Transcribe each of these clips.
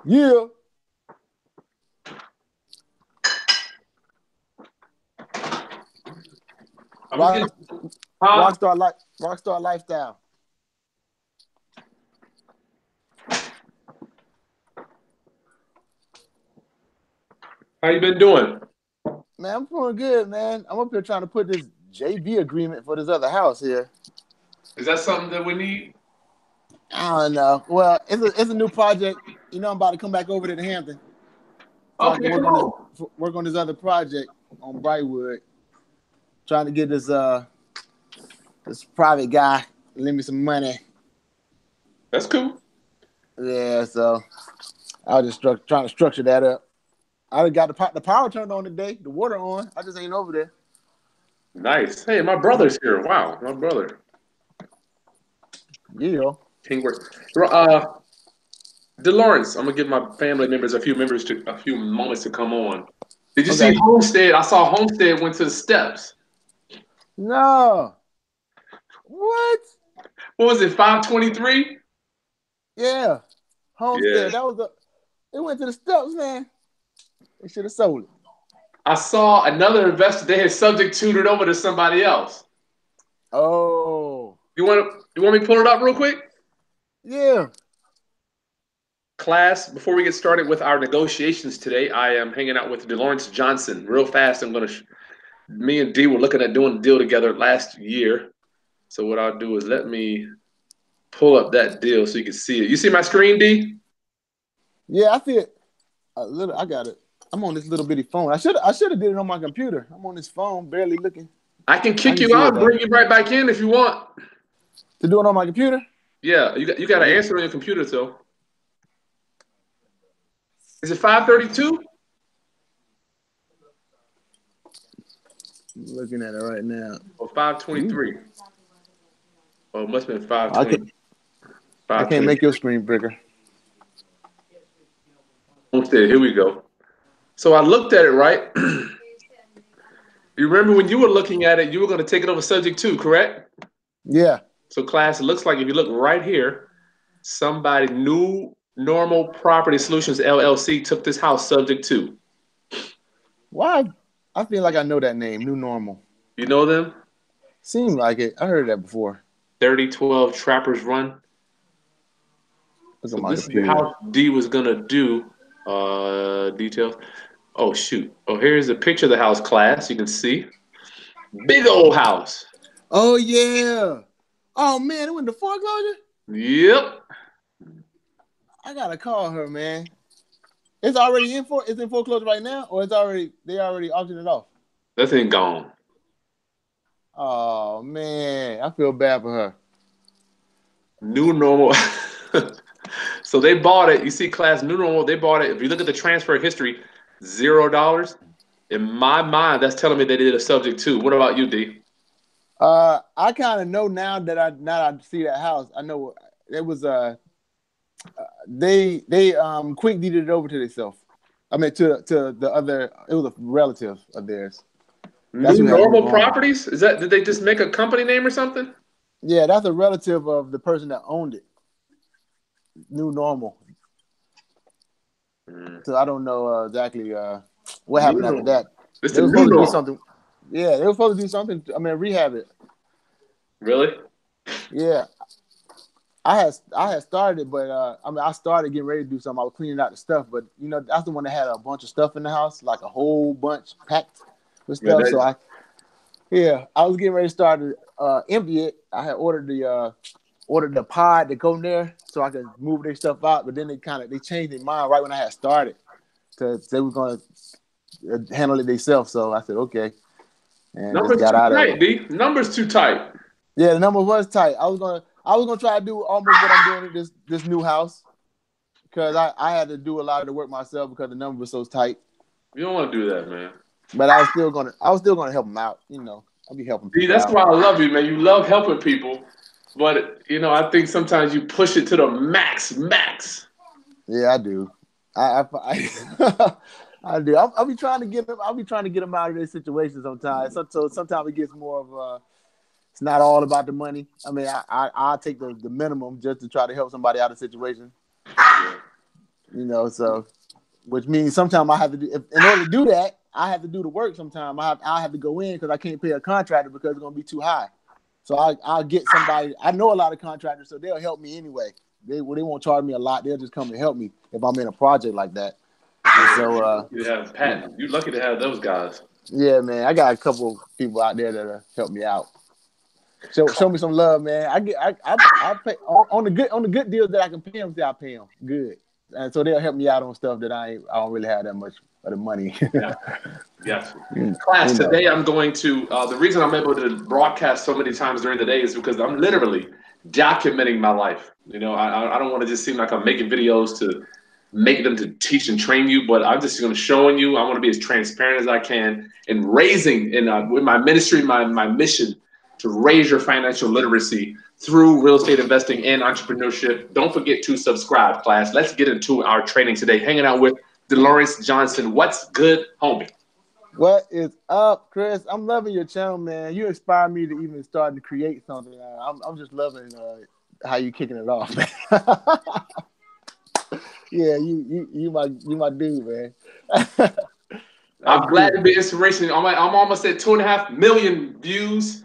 Yeah. I'm gonna Rock, get, huh? rockstar lifestyle. How you been doing? Man, I'm feeling good, man. I'm up here trying to put this JV agreement for this other house here. Is that something that we need? I don't know. Well, it's a new project. You know, I'm about to come back over to the Hampton so I can Okay, cool. work on this other project on Brightwood. Trying to get this private guy to lend me some money. That's cool. Yeah, so I was just trying to structure that up. I done got the power turned on today, the water on. I just ain't over there. Nice. Hey, my brother's here. Wow, my brother. Yeah. Teamwork. Delawrence, I'm gonna give my family members a few moments to come on. Did you see Okay. Homestead? I saw Homestead went to the steps. No. What? What was it? 523? Yeah. Yeah. Homestead. It went to the steps, man. They should have sold it. I saw another investor. They had subject tutored over to somebody else. Oh. You want me to pull it up real quick? Yeah. Class, before we get started with our negotiations today, I am hanging out with Delawrence Johnson. Real fast, me and D were looking at doing a deal together last year. So what I'll do is let me pull up that deal so you can see it. You see my screen, D? Yeah, I see it. I got it. I'm on this little bitty phone. I should have did it on my computer. I'm on this phone, barely looking. I can I kick can you see out it and though. bring you right back in if you want. To do it on my computer? Yeah, you got to Yeah. answer on your computer, so. Is it 532? I'm looking at it right now. Or Ooh. 523? Oh, it must have been I can't 520. I can't make 523. your screen bigger. Homestead, here we go. So I looked at it, right? You remember when you were looking at it, you were going to take it over subject two, correct? Yeah. So class, it looks like if you look right here, somebody new normal property solutions LLC took this house subject to. Why? I feel like I know that name, New Normal. You know them? Seemed like it. I heard that before. 3012 Trappers Run. Look So on my this is the computer. house D was gonna do. Details. Oh shoot. Oh, here's a picture of the house class. You can see. Big old house. Oh yeah. Oh man, it went to foreclosure? Yep. I gotta call her, man. It's in foreclosure right now, or they already auctioned it off. That thing gone. Oh man, I feel bad for her. New normal. So they bought it. You see, class new normal. They bought it. If you look at the transfer history, $0. In my mind, that's telling me they did a subject too. What about you, D? I kind of know now that I see that house. I know it was they quick deeded it over to themselves. I mean to the other. It was a relative of theirs. That's New who had to move normal on. properties? Is that did they just make a company name or something? Yeah, that's a relative of the person that owned it. New Normal. Mm. So I don't know exactly what New happened after normal. that. It's They the were new supposed to do normal. something. Yeah, they were supposed to do something. I mean, rehab it. Really? Yeah, I had started it, but I started getting ready to do something. I was cleaning out the stuff, but that's the one that had a bunch of stuff in the house, like a whole bunch packed with Yeah, stuff. So that, I was getting ready to start to empty it. I had ordered the pod to go in there so I could move their stuff out, but then they changed their mind right when I had started to they were going to handle it themselves. So I said okay, and just numbers got too out of it. tight, D. Numbers too tight. Yeah, the number was tight. I was gonna try to do almost what I'm doing at this new house because I had to do a lot of the work myself because the number was so tight. You don't want to do that, man. But I was still gonna help them out. I'll be helping D, people that's out. why I love you, man. You love helping people, but I think sometimes you push it to the max. Yeah, I do. I I do. I'll be trying to get them. I'll be trying to get them out of this situation sometimes. So sometimes it gets more of it's not all about the money. I mean, I'll take the minimum just to try to help somebody out of the situation. Yeah. So which means sometimes I have to do, in order to do that, I have to do the work. Sometimes I have to go in because I can't pay a contractor because it's gonna be too high. So I'll get somebody. I know a lot of contractors, so they'll help me anyway. They won't charge me a lot. They'll just come and help me if I'm in a project like that. And so You have Pat. You're lucky to have those guys. yeah, man, I got a couple people out there that help me out. Show me some love, man. I pay on the good deals that I can pay them. I pay them good, and so they'll help me out on stuff that I don't really have that much of the money. Yeah. Yes. Class, today I'm going to, the reason I'm able to broadcast so many times during the day is because I'm literally documenting my life. I don't want to just seem like I'm making videos to make them to teach and train you, but I'm just going to showing you. I want to be as transparent as I can in raising, with my ministry, my mission to raise your financial literacy through real estate investing and entrepreneurship. Don't forget to subscribe, class. Let's get into our training today. Hanging out with Delawrence Johnson. What's good, homie? What is up, Chris? I'm loving your channel, man. You inspire me to even start to create something. I'm just loving how you kicking it off, man. Yeah, you my dude, man. I'm glad to be inspirational. I'm almost at 2.5 million views,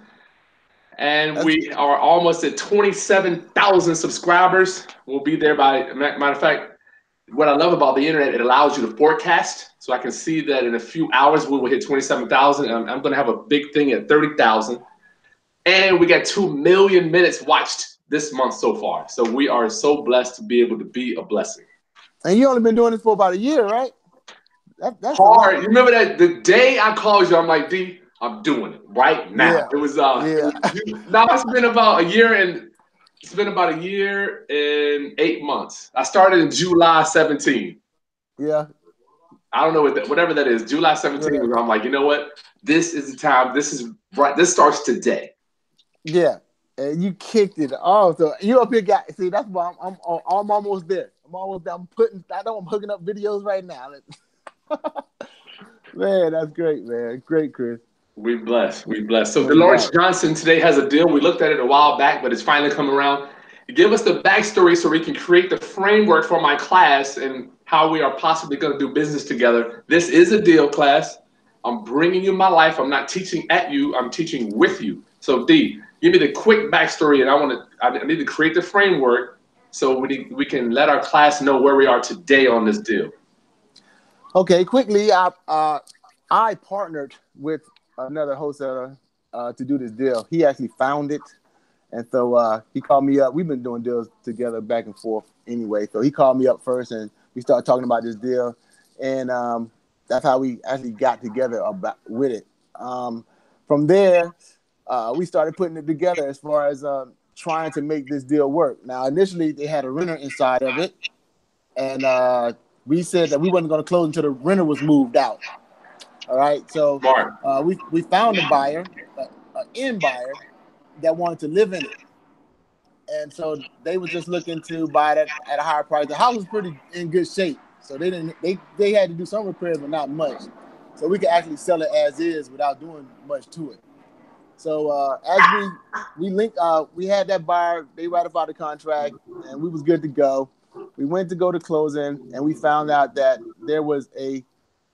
and we are almost at 27,000 subscribers. We'll be there by matter of fact. What I love about the internet, it allows you to forecast. So I can see that in a few hours we will hit 27,000. I'm going to have a big thing at 30,000, and we got 2 million minutes watched this month so far. So we are so blessed to be able to be a blessing. And you only been doing this for about a year, right? That's hard. You remember that the day I called you, I'm like, D, I'm doing it right now. Yeah. It was now it's been about a year and 8 months. I started in July 17. Yeah. I don't know whatever that is. July 17. Yeah. I'm like, you know what? This is the time. This is right. This starts today. Yeah. And you kicked it off. So you up here got see. That's why I'm almost there. I'm almost there. I'm hooking up videos right now. Man, that's great, man. Great, Chris. We blessed. So Delawrence Johnson today has a deal. We looked at it a while back, but it's finally come around. Give us the backstory so we can create the framework for my class and how we are possibly going to do business together. This is a deal, class. I'm bringing you my life. I'm not teaching at you. I'm teaching with you. So D, give me the quick backstory, and I need to create the framework so we can let our class know where we are today on this deal. Okay, quickly, I partnered with another wholesaler to do this deal. He actually found it. And so he called me up. We've been doing deals together back and forth anyway. So he called me up first, and we started talking about this deal. And that's how we actually got together with it. From there, we started putting it together as far as trying to make this deal work. Now, initially, they had a renter inside of it. And we said that we wasn't going to close until the renter was moved out. All right. So we found a buyer, an end buyer, that wanted to live in it. And so they were just looking to buy it at a higher price. The house was pretty in good shape. So they had to do some repairs, but not much. So we could actually sell it as is without doing much to it. So as we linked, we had that buyer, they ratified the contract, and we was good to go. We went to go to closing, and we found out that there was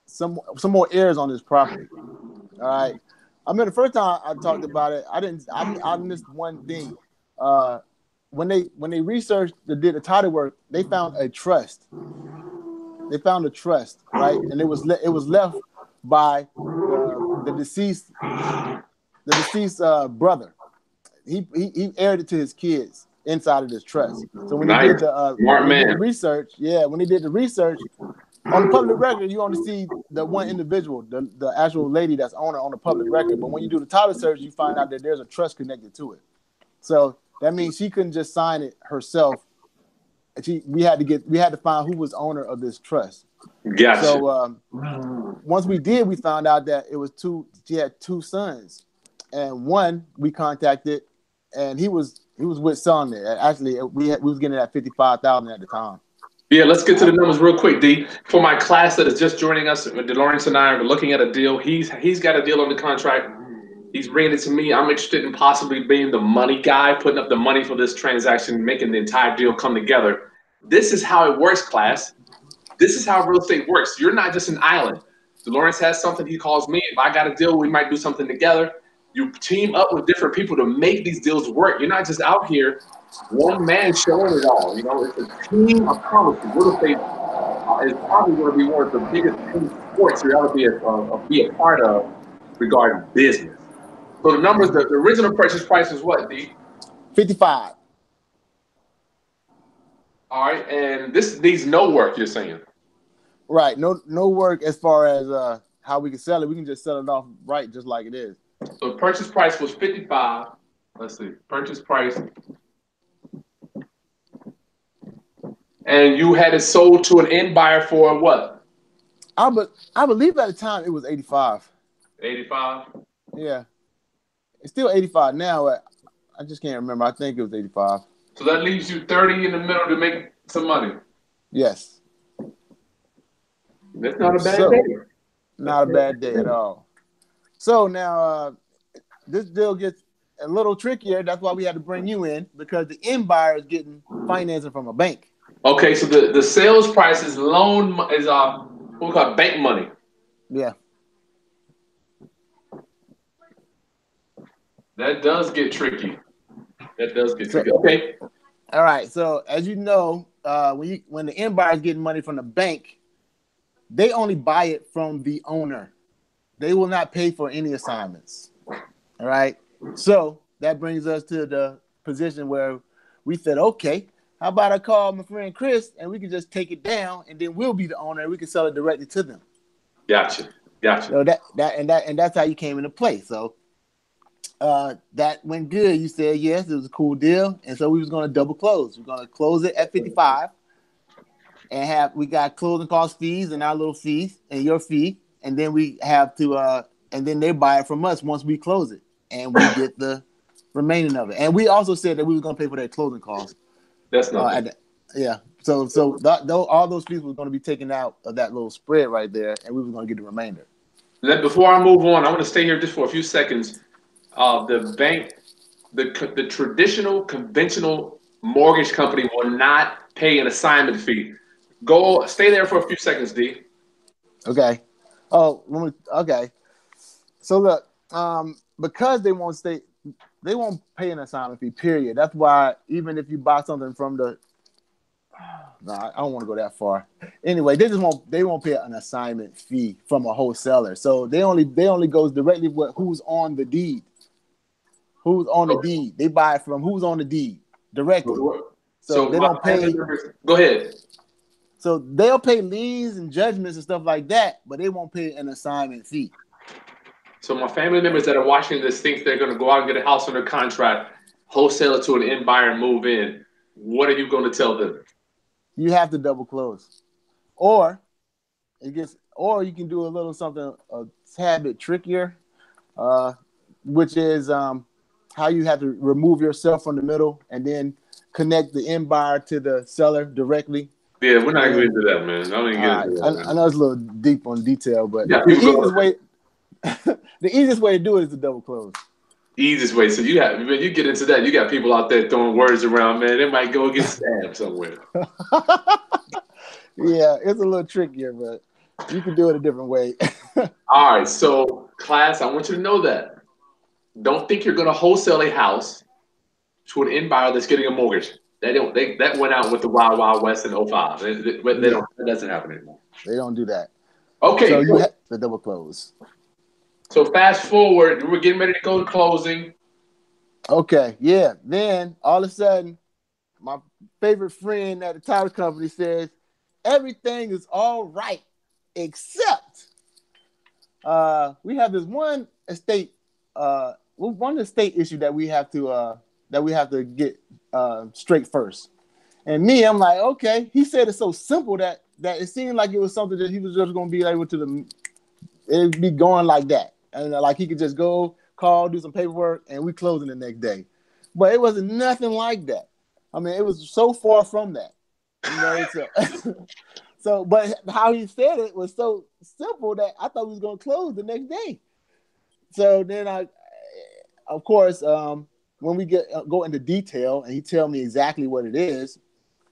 some more heirs on this property. All right. I mean, the first time I talked about it, I missed one thing. When they researched, did the title work, they found a trust. They found a trust, right? And it was left by the deceased brother. He heired it to his kids inside of this trust. So when he did the research, on the public record, you only see the one individual, the actual lady that's owner on the public record. But when you do the title search, you find out that there's a trust connected to it. So that means she couldn't just sign it herself. We had to find who was owner of this trust. Gotcha. So once we did, we found out that it was she had 2 sons, and one we contacted, and he was with selling it. Actually, we was getting it at $55,000 at the time. Yeah, let's get to the numbers real quick, D. For my class that is just joining us, Delawrence and I are looking at a deal. He's got a deal on the contract. He's bringing it to me. I'm interested in possibly being the money guy, putting up the money for this transaction, making the entire deal come together. This is how it works, class. This is how real estate works. You're not just an island. Delawrence has something. He calls me. If I got a deal, we might do something together. You team up with different people to make these deals work. You're not just out here one man showing it all. You know, it's a team. I promise you, real estate is probably going to be one of the biggest team sports you'll ever be a part of regarding business. So the numbers, the original purchase price is what, D? 55. All right, and this needs no work. You're saying, Right. No work as far as how we can sell it. We can just sell it off right, just like it is. so the purchase price was 55. Let's see, purchase price, and you had it sold to an end buyer for what? I believe at the time it was 85. 85. Yeah, it's still 85 now. I just can't remember. I think it was 85. So that leaves you 30 in the middle to make some money. Yes. That's not a bad day. Not a bad day at all. So now this deal gets a little trickier. That's why we had to bring you in, because the end buyer is getting financing from a bank. Okay, so the sales price is what we call bank money. Yeah. That does get tricky. Okay. All right. So as you know, when the end buyer is getting money from the bank, they only buy it from the owner. They will not pay for any assignments. All right. So that brings us to the position where we said, okay, how about I call my friend Chris and we can just take it down, and then we'll be the owner and we can sell it directly to them. Gotcha. So that's how you came into play. So that went good. You said yes, it was a cool deal, and so we was going to double close. We're going to close it at 55, and we got closing cost fees and our little fees and your fee, and then we have to and then they buy it from us once we close it, and we get the remaining of it. And we also said that we were going to pay for their closing costs. That's not yeah. So all those fees were going to be taken out of that little spread right there, and we were going to get the remainder. Before I move on, I want to stay here just for a few seconds. The bank, the traditional, conventional mortgage company will not pay an assignment fee. Stay there for a few seconds, D. Okay. Okay. So look, because they won't pay an assignment fee, period. That's why even if you buy something from I don't want to go that far. Anyway, they won't pay an assignment fee from a wholesaler. So they only goes directly with who's on the deed. Who's on the deed? They buy it from who's on the deed directly. So they don't pay. Go ahead. So they'll pay liens and judgments and stuff like that, but they won't pay an assignment fee. So my family members that are watching this think they're going to go out and get a house under contract, wholesale it to an end buyer and move in. What are you going to tell them? You have to double close, or you can do a little something a tad bit trickier, which is how you have to remove yourself from the middle and then connect the end buyer to the seller directly. Yeah, we're not going to get into that, man. I don't even get into that. I know it's a little deep on detail, but the easiest way to do it is to double close. Easiest way. So when you get into that, you got people out there throwing words around, man. They might go get stabbed somewhere. Yeah, it's a little trickier, but you can do it a different way. All right, so class, I want you to know that. Don't think you're going to wholesale a house to an end buyer that's getting a mortgage. That went out with the Wild Wild West in 05. That doesn't happen anymore. They don't do that. Okay. So you have to double close. So fast forward, we're getting ready to go to closing. Okay, yeah. Then all of a sudden, my favorite friend at the title company says everything is all right, except we have this one estate issue that we have to get straight first. And I'm like, okay. He said it's so simple that it seemed like it was something that he was just going to be able to it'd be going like that. And like he could just go, call, do some paperwork, and we closing the next day. But it wasn't nothing like that. I mean, it was so far from that. But how he said it was so simple that I thought we was going to close the next day. So then when we go into detail and he tell me exactly what it is,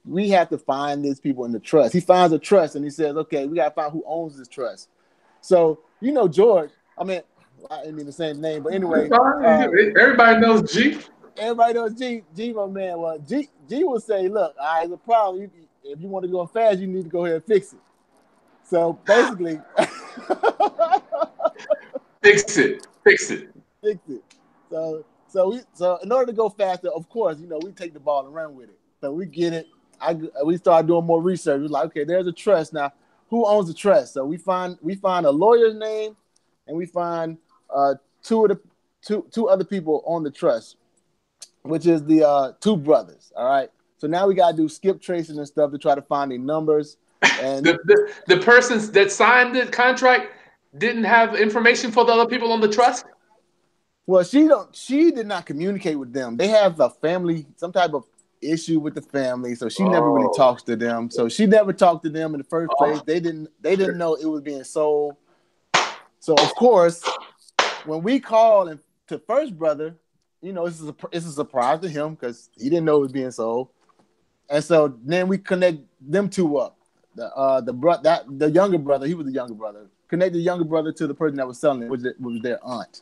we have to find these people in the trust. He finds a trust and he says, okay, we got to find who owns this trust. So, George, I mean, I didn't mean the same name, but anyway, Everybody knows G. everybody knows G, my man. Well, G will say, look, all right, there's a problem. If you want to go fast, you need to go ahead and fix it. So basically, fix it. Fix it. So in order to go faster, of course, we take the ball and run with it. So we get it. We start doing more research. We're like, okay, there's a trust now. Who owns the trust? So we find a lawyer's name, and we find two other people on the trust, which is the two brothers. All right. So now we gotta do skip tracing and stuff to try to find the numbers. And the persons that signed the contract didn't have information for the other people on the trust. Well, she did not communicate with them. They have a family, some type of issue with the family, so she never really talks to them. So she never talked to them in the first place. They didn't know it was being sold. So of course, when we call to first brother, it's a surprise to him because he didn't know it was being sold. And so then we connect them two up. The younger brother, he was the younger brother. Connect the younger brother to the person that was selling it, which was their aunt.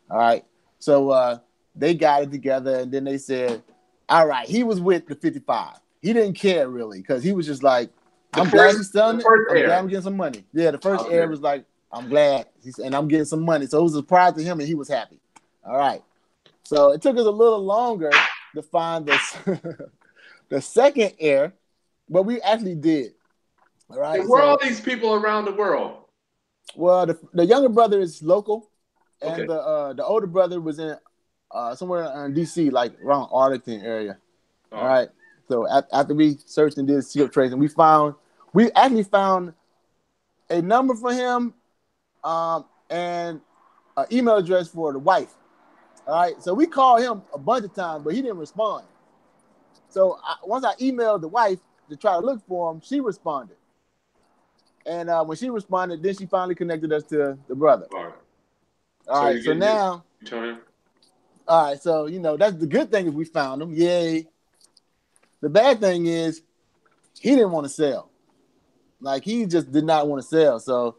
All right. So they got it together, and then they said, all right, he was with the 55. He didn't care really because he was just like, I'm glad he's selling it. I'm glad I'm getting some money. Yeah, the first heir was like, I'm glad, and I'm getting some money. So it was a surprise to him, and he was happy. All right. So it took us a little longer to find this the second heir, but we actually did. All right. And where are these people around the world? Well, the younger brother is local, and the older brother was in somewhere in DC, like around Arlington area. All right. So after we searched and did skip tracing, we actually found a number for him, and an email address for the wife. All right. So we called him a bunch of times, but he didn't respond. So once I emailed the wife to try to look for him, she responded. And when she responded, then she finally connected us to the brother. All right. So now, all right. So that's the good thing is we found him. Yay. The bad thing is he didn't want to sell. Like he just did not want to sell. So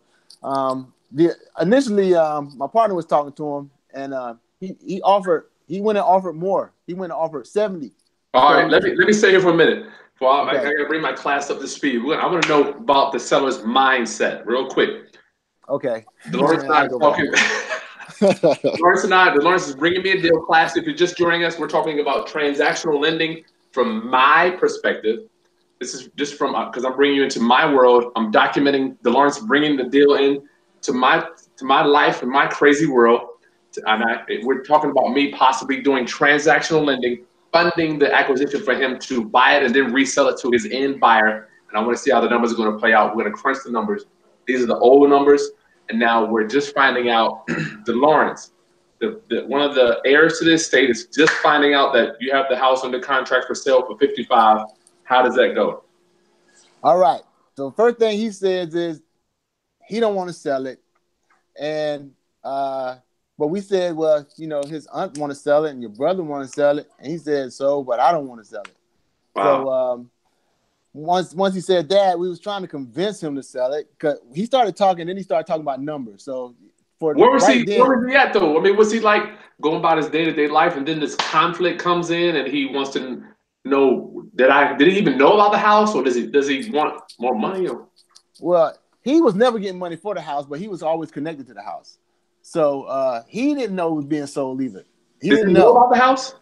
initially, my partner was talking to him, and he went and offered more. He went and offered 70. All right. Let me stay here for a minute. Well, I gotta bring my class up to speed. I want to know about the seller's mindset real quick. Okay. Delawrence and I are talking. Delawrence is bringing me a deal class. If you're just joining us, we're talking about transactional lending from my perspective. This is just from because I'm bringing you into my world. I'm documenting Delawrence bringing the deal in to my life and my crazy world. We're talking about me possibly doing transactional lending, funding the acquisition for him to buy it and then resell it to his end buyer. And I want to see how the numbers are going to play out. We're going to crunch the numbers. These are the old numbers. And now we're just finding out Delawrence, one of the heirs to this estate is just finding out that you have the house under contract for sale for $55,000. How does that go? All right. So first thing he says is he don't want to sell it. And but we said, well, his aunt want to sell it and your brother want to sell it. And he said, so, but I don't want to sell it. Wow. So once he said that, we was trying to convince him to sell it because he started talking, then he started talking about numbers. So where was he at though? I mean, was he like going about his day-to-day life and then this conflict comes in and he wants to know did he even know about the house or does he want more money? Or? Well, he was never getting money for the house, but he was always connected to the house. So he didn't know it was being sold either. He didn't know about the house?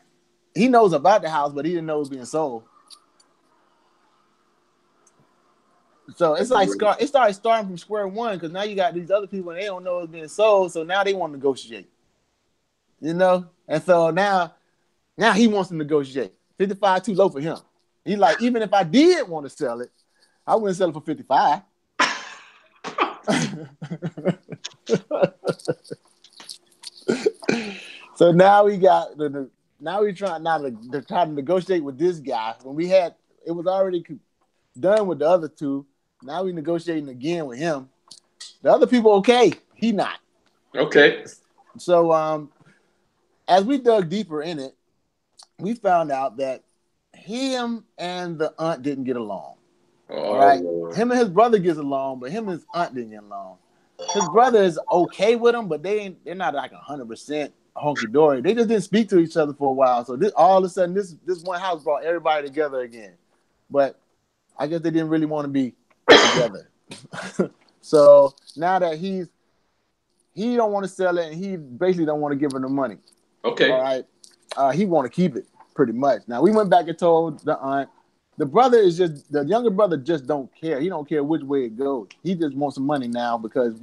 He knows about the house, but he didn't know it was being sold. So it's like it starting from square one because now you got these other people and they don't know it's being sold, so now they want to negotiate. And so now he wants to negotiate. 55 too low for him. He's like, even if I did want to sell it, I wouldn't sell it for 55. So now we're trying to negotiate with this guy when it was already done with the other two. Now we're negotiating again with him. The other people okay, he not. Okay. So as we dug deeper in it, we found out that him and the aunt didn't get along. All Oh right. Lord. Him and his brother gets along, but him and his aunt didn't get along. His brother is okay with him, but they're not like 100% honky dory. They just didn't speak to each other for a while. So all of a sudden, this one house brought everybody together again. But I guess they didn't really want to be together. So now that he don't want to sell it, and he basically don't want to give her the money. Okay. All right, he want to keep it pretty much. Now we went back and told the aunt. The younger brother just don't care. He don't care which way it goes. He just wants some money now because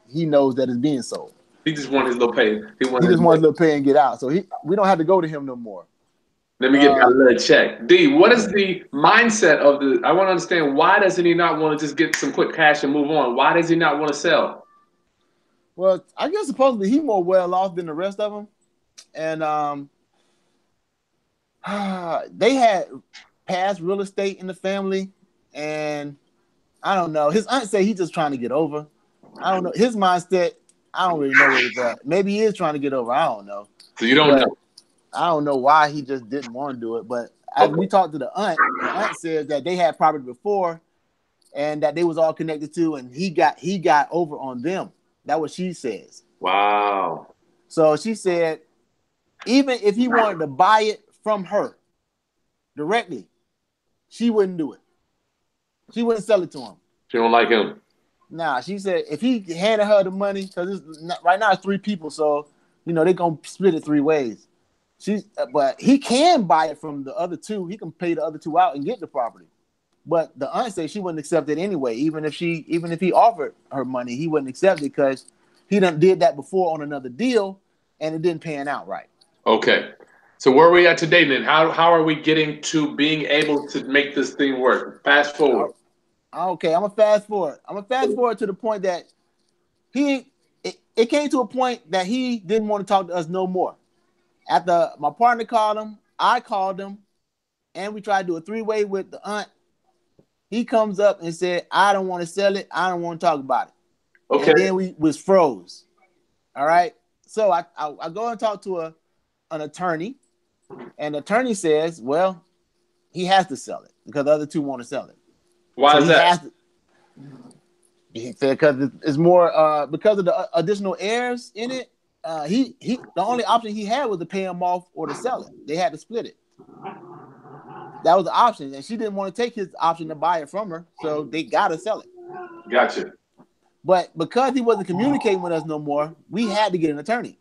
he knows that it's being sold. He just wanted his little pay. He He wanted his just wants money. a little pay and get out. So we don't have to go to him no more. Let me get my little check. D, what is the mindset of the? I want to understand, why doesn't he not want to just get some quick cash and move on? Why does he not want to sell? Well, I guess supposedly he's more well off than the rest of them, and they had past real estate in the family, and I don't know. His aunt say he's just trying to get over. I don't know. His mindset, I don't really know where it's at. Maybe he is trying to get over. I don't know. So you don't But know. I don't know why he just didn't want to do it. But as we talked to the aunt says that they had property before and that they was all connected to, and he got over on them. That's what she says. Wow. So she said, even if he wanted to buy it from her directly, she wouldn't do it. She wouldn't sell it to him. She don't like him. Nah, she said if he handed her the money, because right now it's 3 people, so they're gonna split it 3 ways. But he can buy it from the other 2. He can pay the other 2 out and get the property. But the aunt said she wouldn't accept it anyway. Even if he offered her money, he wouldn't accept it because he done did that before on another deal and it didn't pan out right. Okay. So where are we at today then? How are we getting to being able to make this thing work? Fast forward. Okay, I'm gonna fast forward. I'm gonna fast forward to the point that it came to a point that he didn't want to talk to us no more. After my partner called him, I called him, and we tried to do a 3-way with the aunt. He comes up and said, "I don't want to sell it. I don't want to talk about it." Okay. And then we was froze. All right. So I go and talk to an attorney, and the attorney says, "Well, he has to sell it because the other 2 want to sell it." Why is that? He said because it's more because of the additional heirs in it. He the only option he had was to pay him off or to sell it. They had to split it. That was the option, and she didn't want to take his option to buy it from her, so they gotta sell it. Gotcha. But because he wasn't communicating with us no more, we had to get an attorney.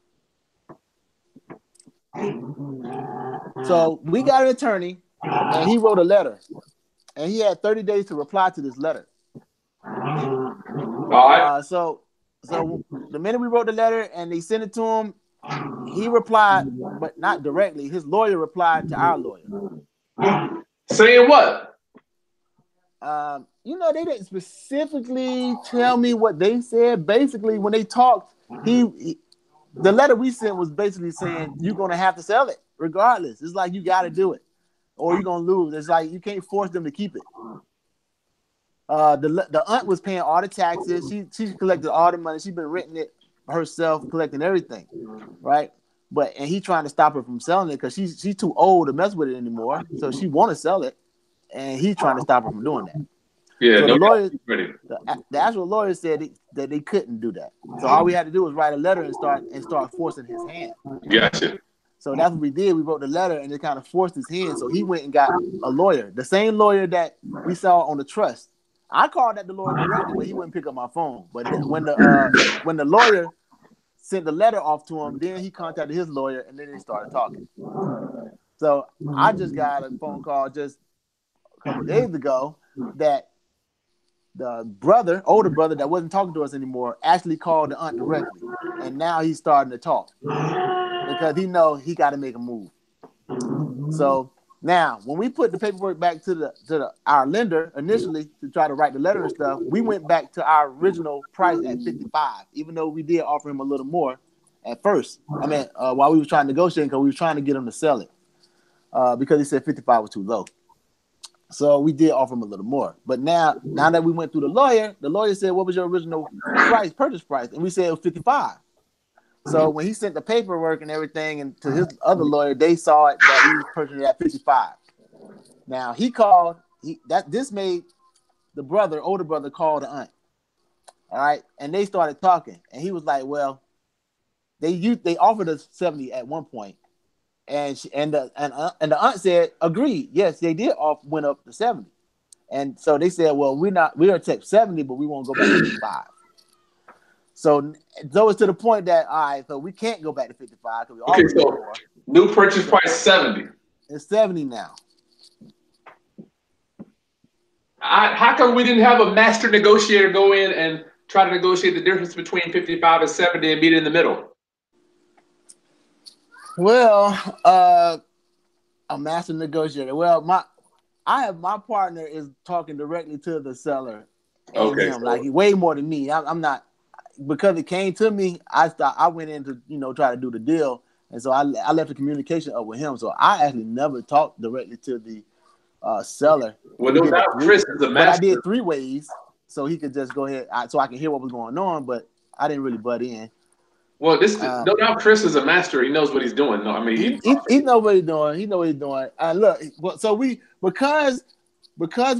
So we got an attorney, and he wrote a letter, and he had 30 days to reply to this letter. All right. So the minute we wrote the letter and they sent it to him, he replied, but not directly. His lawyer replied to our lawyer. Saying what? They didn't specifically tell me what they said. Basically, when they talked, the letter we sent was basically saying you're gonna have to sell it regardless. It's like you got to do it, or you're gonna lose. It's like you can't force them to keep it. The aunt was paying all the taxes. She collected all the money. She's been renting it herself, collecting everything, right? And he trying to stop her from selling it because she's too old to mess with it anymore. So she want to sell it, and he's trying to stop her from doing that. Yeah. So No, the lawyer, the actual lawyer said that they couldn't do that. So all we had to do was write a letter and start forcing his hand. Gotcha. So that's what we did. We wrote the letter and it kind of forced his hand. So he went and got a lawyer, the same lawyer that we saw on the trust. I called at the lawyer directly, but he wouldn't pick up my phone. But when the lawyer sent the letter off to him, then he contacted his lawyer, and then they started talking. So I just got a phone call just a couple of days ago that the older brother that wasn't talking to us anymore, actually called the aunt directly, and now he's starting to talk because he know he got to make a move. So now, when we put the paperwork back to our lender initially to try to write the letter and stuff, we went back to our original price at 55, even though we did offer him a little more at first. I mean, while we were trying to negotiate, because we were trying to get him to sell it because he said 55 was too low. So we did offer him a little more. But now that we went through the lawyer said, "What was your original purchase price?" And we said it was 55. So when he sent the paperwork and everything and to his other lawyer, they saw it that he was purchasing it at 55. Now he called. This made the older brother, call the aunt. All right, and they started talking, and he was like, "Well, they offered us 70 at one point, and the aunt said, agreed. Yes, they did went up to 70, and so they said, well, we're gonna take 70, but we won't go back to 55. So it's to the point that all right, so we can't go back to 55 because we Okay, offered so more. new purchase price 70. It's 70 now. How come we didn't have a master negotiator go in and try to negotiate the difference between 55 and 70 and meet in the middle? Well, a master negotiator. Well, my partner is talking directly to the seller and Okay, him, like he way more than me. I'm not, because it came to me. I went in to try to do the deal, and so I left the communication up with him. So I actually never talked directly to the seller. well, no doubt Chris is a But I master. did 3 ways, so he could just go ahead, so I can hear what was going on. But I didn't really butt in. Well, no doubt Chris is a master. He knows what he's doing. No, I mean, He know what he's doing. He know what he's doing. Look, so because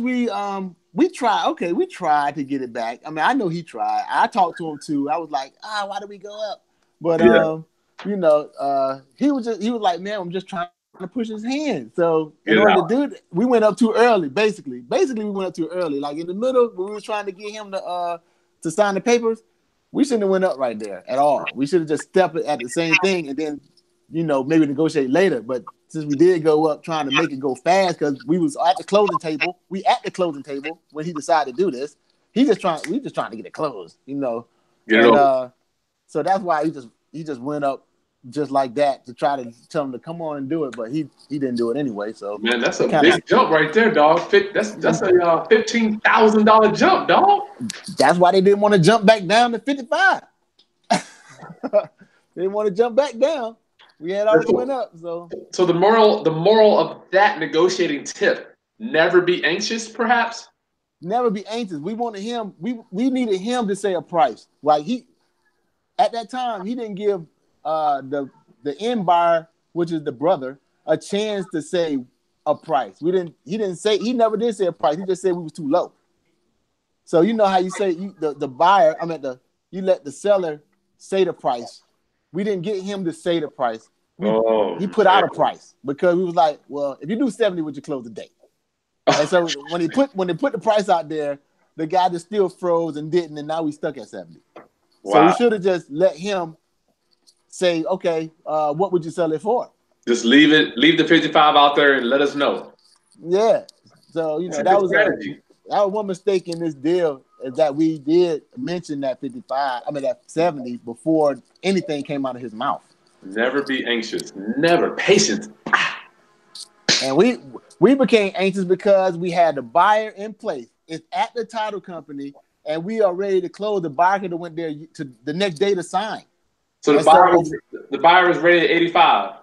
we tried. Okay, we tried to get it back. I mean, I know he tried. I talked to him too. I was like, why did we go up? But yeah. he was like, man, I'm just trying to push his hand. So in Get it order out. to do it, we went up too early. Basically, we went up too early. Like in the middle, when we were trying to get him to sign the papers, we shouldn't have went up right there at all. We should have just stepped at the same thing and then, maybe negotiate later. But since we did go up trying to make it go fast, because we was at the closing table, when he decided to do this. We just trying to get it closed, Get it over. So that's why he just went up just like that to try to tell him to come on and do it, but he didn't do it anyway. So Man, that's a big jump right there, dog. That's a $15,000 jump, dog. That's why they didn't want to jump back down to 55. They didn't want to jump back down. We had already went up. So the moral of that negotiating tip: never be anxious, perhaps. Never be anxious. We wanted him. We needed him to say a price. Like at that time, he didn't give the end buyer, which is the brother, a chance to say a price. He never did say a price. He just said we was too low. So you know how you say the buyer, you let the seller say the price. We didn't get him to say the price. He put out a price because we was like, well, if you do 70, would you close the date? And so when they put the price out there, the guy just still froze and didn't, and now we stuck at 70. Wow. So we should have just let him say, okay, what would you sell it for? Just leave the 55 out there and let us know. Yeah. So that was one mistake in this deal, is that we did mention that that 70 before anything came out of his mouth. Never be anxious. Never. Patience. And we became anxious because we had the buyer in place. It's at the title company, and we are ready to close. The buyer could have went there to the next day to sign. So the buyer was ready at 85.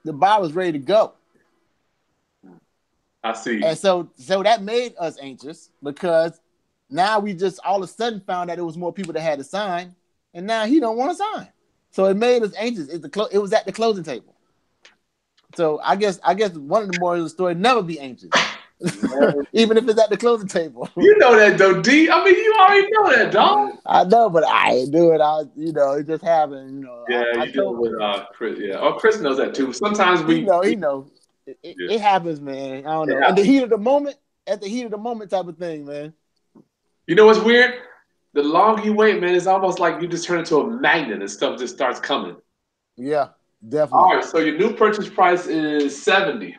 The buyer was ready to go. I see. And so that made us anxious because now we just all of a sudden found out there was more people that had to sign, and now he don't want to sign. So it made us anxious. It was at the closing table. So I guess one of the morals of the story: never be anxious, even if it's at the closing table. You know that though, D. I mean, you already know that, dog. I know, but I ain't do it. It just happened. Yeah, you do it with Chris. Yeah, Chris knows that too. Sometimes he knows. It happens, man. I don't know. At the heat of the moment, type of thing, man. You know what's weird? The longer you wait, man, it's almost like you just turn into a magnet and stuff just starts coming. Yeah, definitely. All right, so your new purchase price is 70.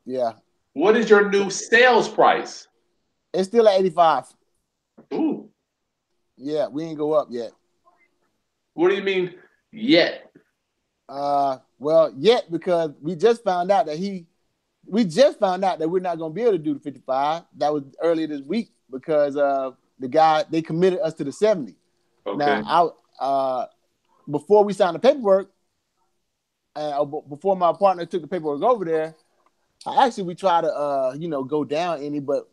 Yeah. What is your new sales price? It's still at 85. Ooh. Yeah, we ain't go up yet. What do you mean yet? Well, yet because we just found out that we're not going to be able to do the 55. That was earlier this week because the guy, they committed us to the 70. Okay. Now, before we signed the paperwork, before my partner took the paperwork over there, we tried to go down any, but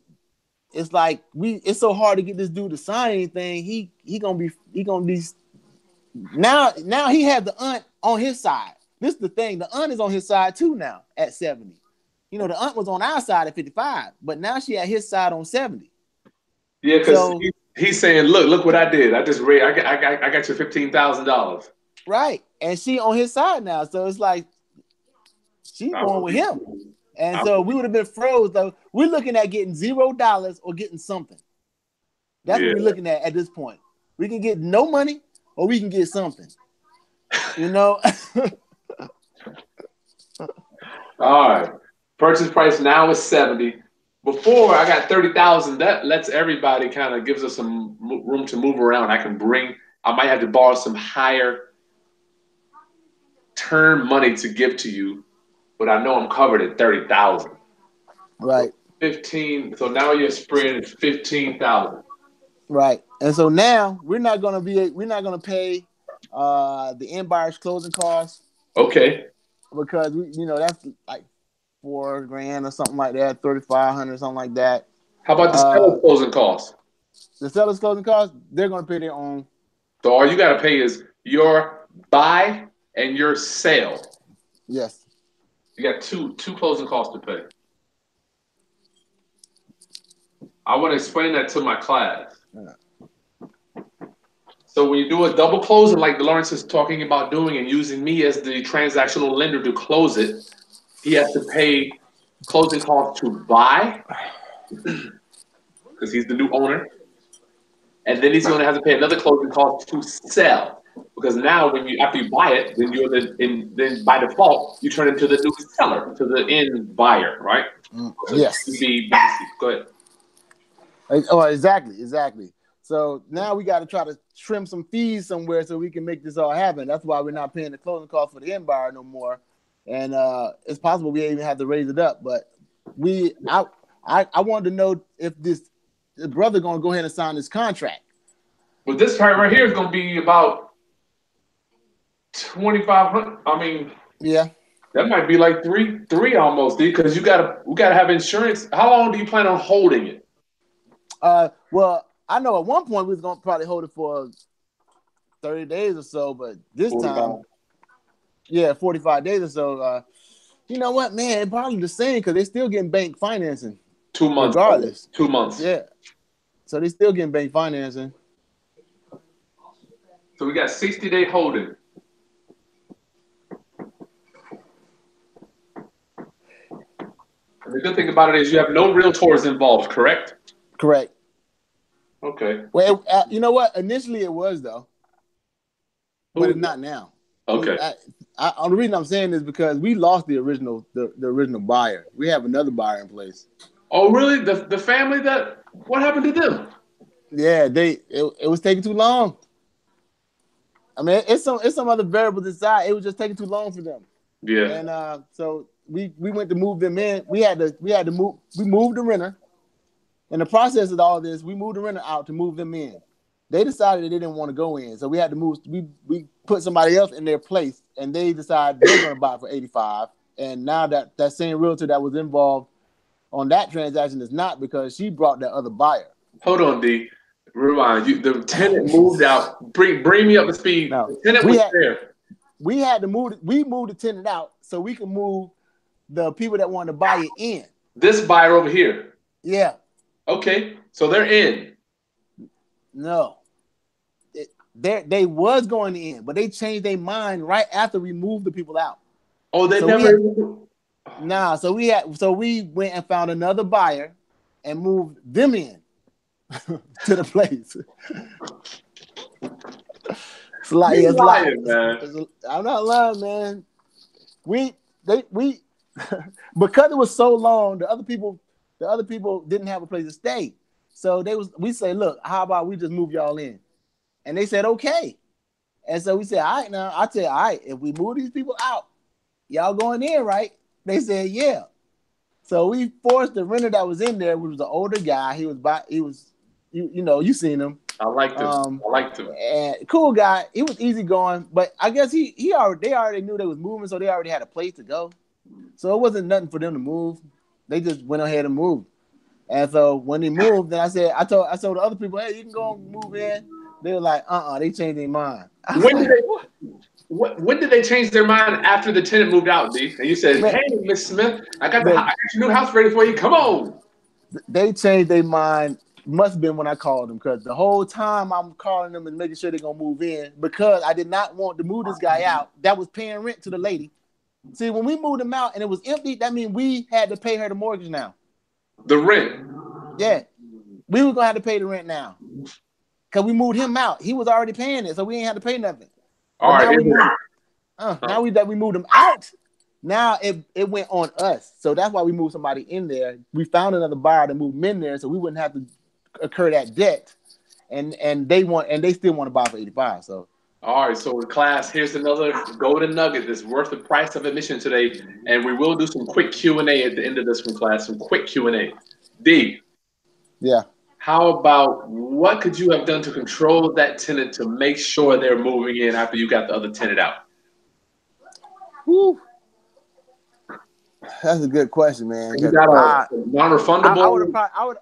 it's like it's so hard to get this dude to sign anything. He gonna be now he has the aunt on his side. This is the thing. The aunt is on his side too now at 70. You know, the aunt was on our side at 55, but now she at his side on 70. Yeah, because So he's saying, look what I did. I just raised. I got you $15,000. right, and she on his side now. So it's like she's going with him, and so we would have been froze though. We're looking at getting $0 or getting something. That's what we're looking at this point. We can get no money or we can get something. You know. All right. Purchase price now is 70. Before I got 30,000. That lets everybody kind of gives us some room to move around. I might have to borrow some higher term money to give to you, but I know I'm covered at 30,000. Right. 15. So now your spread is 15,000. Right. And so now we're not gonna pay the end buyer's closing costs. Okay. Because that's like $4,000 or something like that, 3,500 something like that. How about the seller's closing costs? The seller's closing costs, they're gonna pay their own. So all you gotta pay is your buy and your sale. Yes. You got two closing costs to pay. I want to explain that to my class. Yeah. So when you do a double closing, like Delawrence is talking about doing and using me as the transactional lender to close it, he has to pay closing costs to buy because he's the new owner. And then he's going to have to pay another closing cost to sell. Because now after you buy it, then by default, you turn into the new seller, to the end buyer, right? So yes. Go ahead. Oh, exactly. So now we got to try to trim some fees somewhere so we can make this all happen. That's why we're not paying the closing cost for the end buyer no more. And it's possible we even have to raise it up. But I wanted to know if the brother going to go ahead and sign this contract. Well, this part right here is going to be about 2,500. I mean, yeah, that might be like three almost, because we gotta have insurance. How long do you plan on holding it? Well, I know at one point we was going to probably hold it for 30 days or so, but this 45. Time, 45 days or so. You know what, man? It's probably the same because they're still getting bank financing. 2 months, regardless. 2 months. Yeah. So they still getting bank financing. So we got 60-day holding. And the good thing about it is you have no realtors involved, correct? Correct. Okay. Well, you know what? Initially it was though, but it's not now. Okay. The reason I'm saying this is because we lost the original buyer. We have another buyer in place. Oh, really? The family what happened to them? Yeah, it was taking too long. I mean, it's some other variables inside. It was just taking too long for them. Yeah. And so we went to move them in. We had to move. We moved the renter. In the process of all this, we moved the renter out to move them in. They decided they didn't want to go in, so we had to move. We put somebody else in their place, and they decided they're going to buy for 85. And now that same realtor that was involved on that transaction is not, because she brought that other buyer. Hold on, D. Rewind. The tenant moved out. Bring me up to speed. No, the tenant was there. We had to move. We moved the tenant out so we could move the people that wanted to buy it in. This buyer over here. Yeah. Okay, so they're in. No, they was going in, but they changed their mind right after we moved the people out. Oh, they never. So we went and found another buyer and moved them in to the place. It's like, You're lying, man. I'm not lying, man. We because it was so long, the other people didn't have a place to stay. So we say, look, how about we just move y'all in? And they said, okay. And so we said, all right, now I tell you, all right, if we move these people out, y'all going in, right? They said, yeah. So we forced the renter that was in there, which was an older guy. You seen him. I liked him. And cool guy. He was easygoing, but I guess they already knew they was moving, so they already had a place to go. So it wasn't nothing for them to move. They just went ahead and moved. And so when they moved, then I told the other people, hey, you can go and move in. They were like, they changed their mind. when did they change their mind after the tenant moved out, D? And you said, Man, "Hey, Miss Smith, I got the, your new house ready for you. Come on." they changed their mind. Must have been when I called them because the whole time I'm calling them and making sure they're gonna move in because I did not want to move this guy out that was paying rent to the lady. See, when we moved him out and it was empty, that means we had to pay her the mortgage now. The rent. Yeah, we were gonna have to pay the rent now because we moved him out. He was already paying it, so we ain't had to pay nothing. All But right. now we moved. Now we moved him out. Now it went on us, so that's why we moved somebody in there. We found another buyer to move him in there, so we wouldn't have to incur that debt. And they still want to buy for 85. So All right, so class, here's another golden nugget that's worth the price of admission today, and we will do some quick Q&A at the end of this one, class. Some quick Q&A. D, yeah. how about what could you have done to control that tenant to make sure they're moving in after you got the other tenant out? Whew. That's a good question, man. You Because got a I non-refundable. would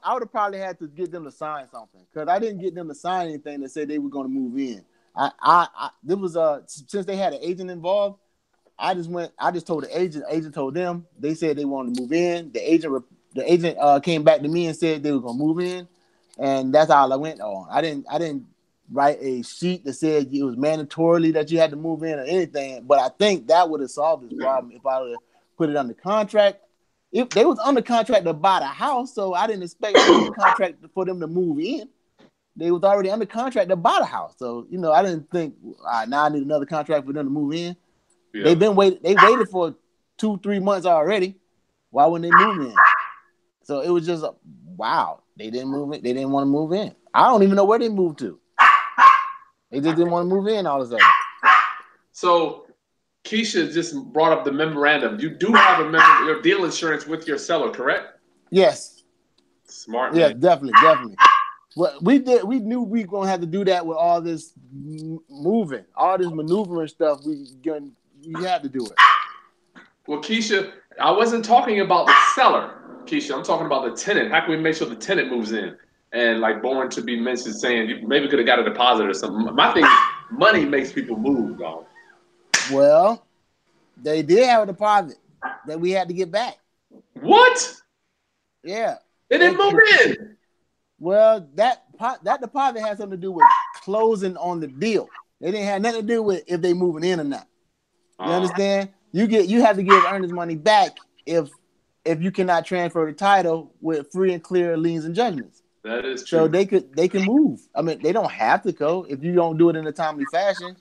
have probably had to get them to sign something because I didn't get them to sign anything that said they were going to move in. There was since they had an agent involved, I just told the agent. Agent told them. They said they wanted to move in. The agent came back to me and said they were going to move in, and that's all I went on. I didn't write a sheet that said it was mandatorily that you had to move in or anything. But I think that would have solved this problem if I would have put it under contract. If they was under contract to buy the house, so I didn't expect them under contract for them to move in. They was already under contract to buy the house, so I didn't think now I need another contract for them to move in. Yeah. They waited for 2-3 months already. Why wouldn't they move in? So it was just wow. They didn't move in. They didn't want to move in. I don't even know where they moved to. They just didn't want to move in all of a sudden. So Keisha just brought up the memorandum. You do have your deal insurance with your seller, correct? Yes. Smart, yes, man. definitely. Well, we knew we were gonna have to do that with all this moving, all this maneuvering stuff. We had to do it. Well, Keisha, I wasn't talking about the seller, Keisha. I'm talking about the tenant. How can we make sure the tenant moves in? And like Born to be mentioned saying you maybe could have got a deposit or something. My thing is money makes people move, dog. Well, they did have a deposit that we had to get back. What? Yeah. They didn't move in. Well, that deposit had something to do with closing on the deal. It didn't have nothing to do with if they moving in or not. You understand? You have to give earnest money back if you cannot transfer the title with free and clear liens and judgments. That is true. So they can move. I mean, they don't have to go if you don't do it in a timely fashion.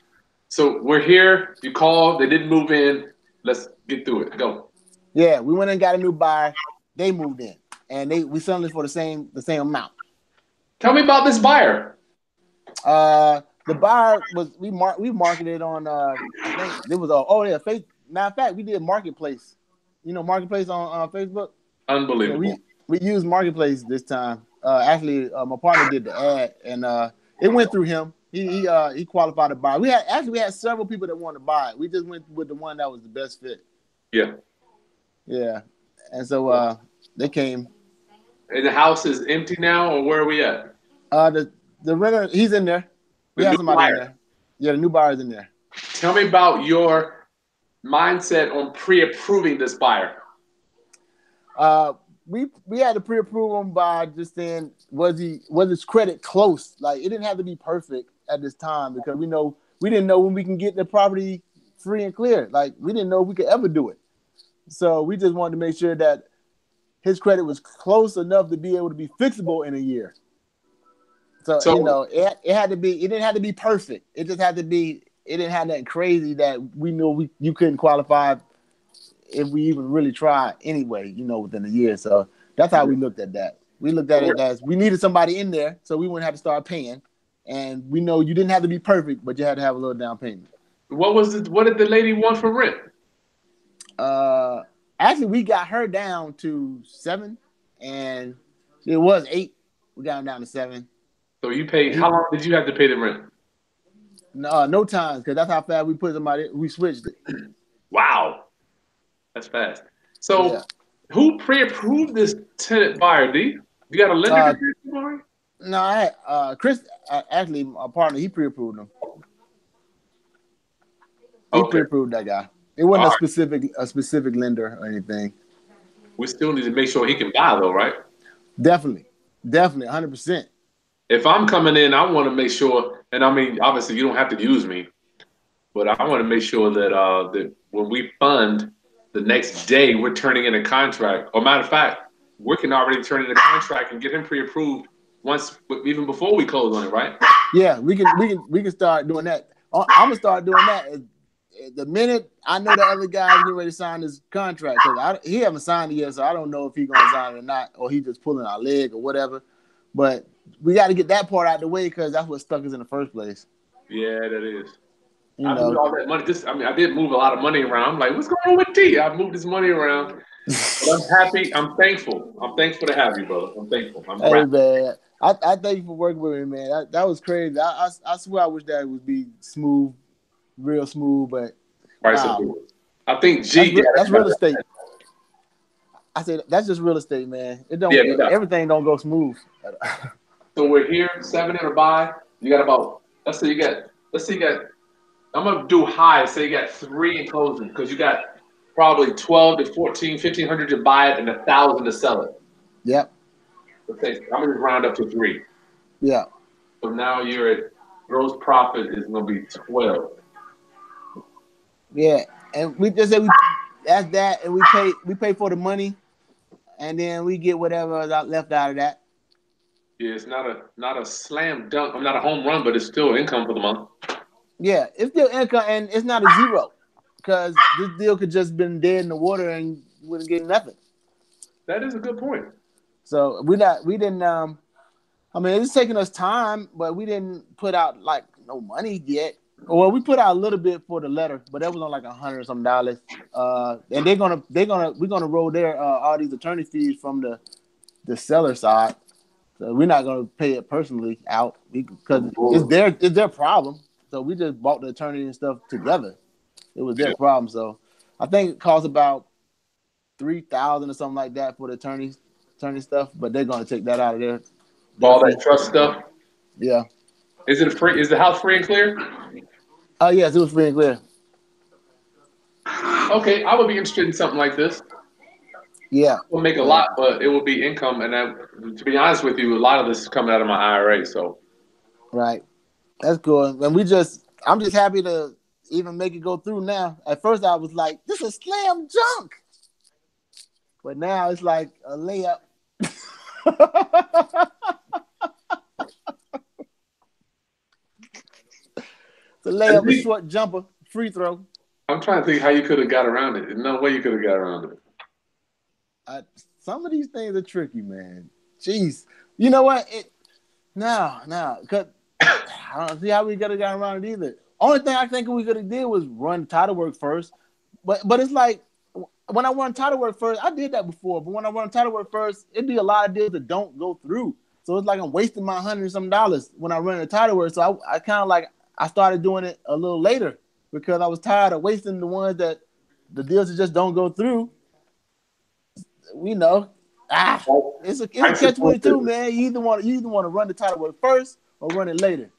So we're here. You called. They didn't move in. Let's get through it. Go. Yeah, we went and got a new buyer. They moved in, and we selling it for the same amount. Tell me about this buyer. The buyer was we marketed on I think it was matter of fact we did marketplace. Marketplace on Facebook. Unbelievable. Yeah, we used marketplace this time. Actually, my partner did the ad, and it went through him. He qualified to buy. We had several people that wanted to buy it. We just went with the one that was the best fit. Yeah. Yeah, and so they came. And the house is empty now, or where are we at? The renter, he's in there. We have somebody in there. Yeah, the new buyer's in there. Tell me about your mindset on pre-approving this buyer. We had to pre-approve him by just saying was his credit close? Like it didn't have to be perfect at this time because we didn't know when we can get the property free and clear. Like we didn't know if we could ever do it. So we just wanted to make sure that his credit was close enough to be able to be fixable in a year. So it had to be. It didn't have to be perfect. It just had to be. It didn't have nothing crazy that we knew you couldn't qualify if we even really tried anyway. Within a year. So that's how we looked at that. We looked at it as we needed somebody in there, so we wouldn't have to start paying. And we know you didn't have to be perfect, but you had to have a little down payment. What did the lady want for rent? Actually, we got her down to 7, and it was 8. We got her down to 7. So you paid. How long did you have to pay the rent? No times, because that's how fast we put somebody. We switched it. Wow, that's fast. So, Who pre-approved this tenant buyer? D? You got a lender? No, I had Chris. Actually, my partner, he pre-approved them. He Okay. pre-approved that guy. It wasn't All a right. specific lender or anything. We still need to make sure he can buy though, right? Definitely, 100%. If I'm coming in, I want to make sure, and I mean, obviously, you don't have to use me, but I want to make sure that that when we fund, the next day we're turning in a contract. Or matter of fact, we can already turn in a contract and get him pre-approved once, even before we close on it, right? Yeah, we can start doing that. I'm gonna start doing that the minute I know the other guy's getting ready to sign his contract, because he haven't signed it yet, so I don't know if he's gonna sign it or not, or he just pulling our leg or whatever. But we got to get that part out of the way because that's what stuck us in the first place. Yeah, that is. You I moved know. all that money. I mean, I did move a lot of money around. I'm like, what's going on with T? I moved this money around. But I'm happy. I'm thankful. I'm thankful to have you, brother. I'm thankful. I'm Hey grateful. man, I thank you for working with me, man. That was crazy. I swear I wish that would be smooth, real smooth, but Price of wow, it. I think G got that's it. real estate. I said that's just real estate, man. It Yeah, don't no doubt. everything don't go smooth. So we're here, 7 in a buy. You got about, let's say you got, I'm going to do high. Say you got 3 in closing because you got probably 12 to 14, 1,500 to buy it and 1,000 to sell it. Yep. Let's say, I'm going to round up to 3. Yeah. So now you're at gross profit is going to be 12. Yeah. And we just say that's that, and we pay for the money, and then we get whatever is left out of that. Yeah, it's not a slam dunk. I'm not a home run, but it's still income for the month. Yeah, it's still income, and it's not a zero because this deal could just been dead in the water and you wouldn't get nothing. That is a good point. So we didn't I mean, it's taking us time, but we didn't put out like no money yet. Well, we put out a little bit for the letter, but that was on like $100 some dollars. And we're gonna roll their all these attorney fees from the seller side. So we're not gonna pay it personally out because it's their problem. So we just bought the attorney and stuff together. It was their problem. So I think it costs about 3,000 or something like that for the attorney stuff, but they're gonna take that out of their All that fee. trust stuff. Yeah. Is it free? Is the house free and clear? Oh yes, it was free and clear. Okay, I would be interested in something like this. Yeah. We'll make a So lot, but it will be income. And to be honest with you, a lot of this is coming out of my IRA. So right. That's cool. And I'm just happy to even make it go through now. At first I was like, this is slam junk. But now it's like a layup. It's a layup, a short jumper, free throw. I'm trying to think how you could have got around it. There's no way you could have got around it. Some of these things are tricky, man. Jeez. You know what? No. Cause I don't see how we could have got around it either. Only thing I think we could have did was run title work first. But it's like when I run title work first, I did that before. But when I run title work first, it'd be a lot of deals that don't go through. So it's like I'm wasting my $100 some when I run the title work. So I kind of like I started doing it a little later because I was tired of wasting the ones that the deals that just don't go through. We know. It's a catch 22, man. You either want to run the title work first or run it later.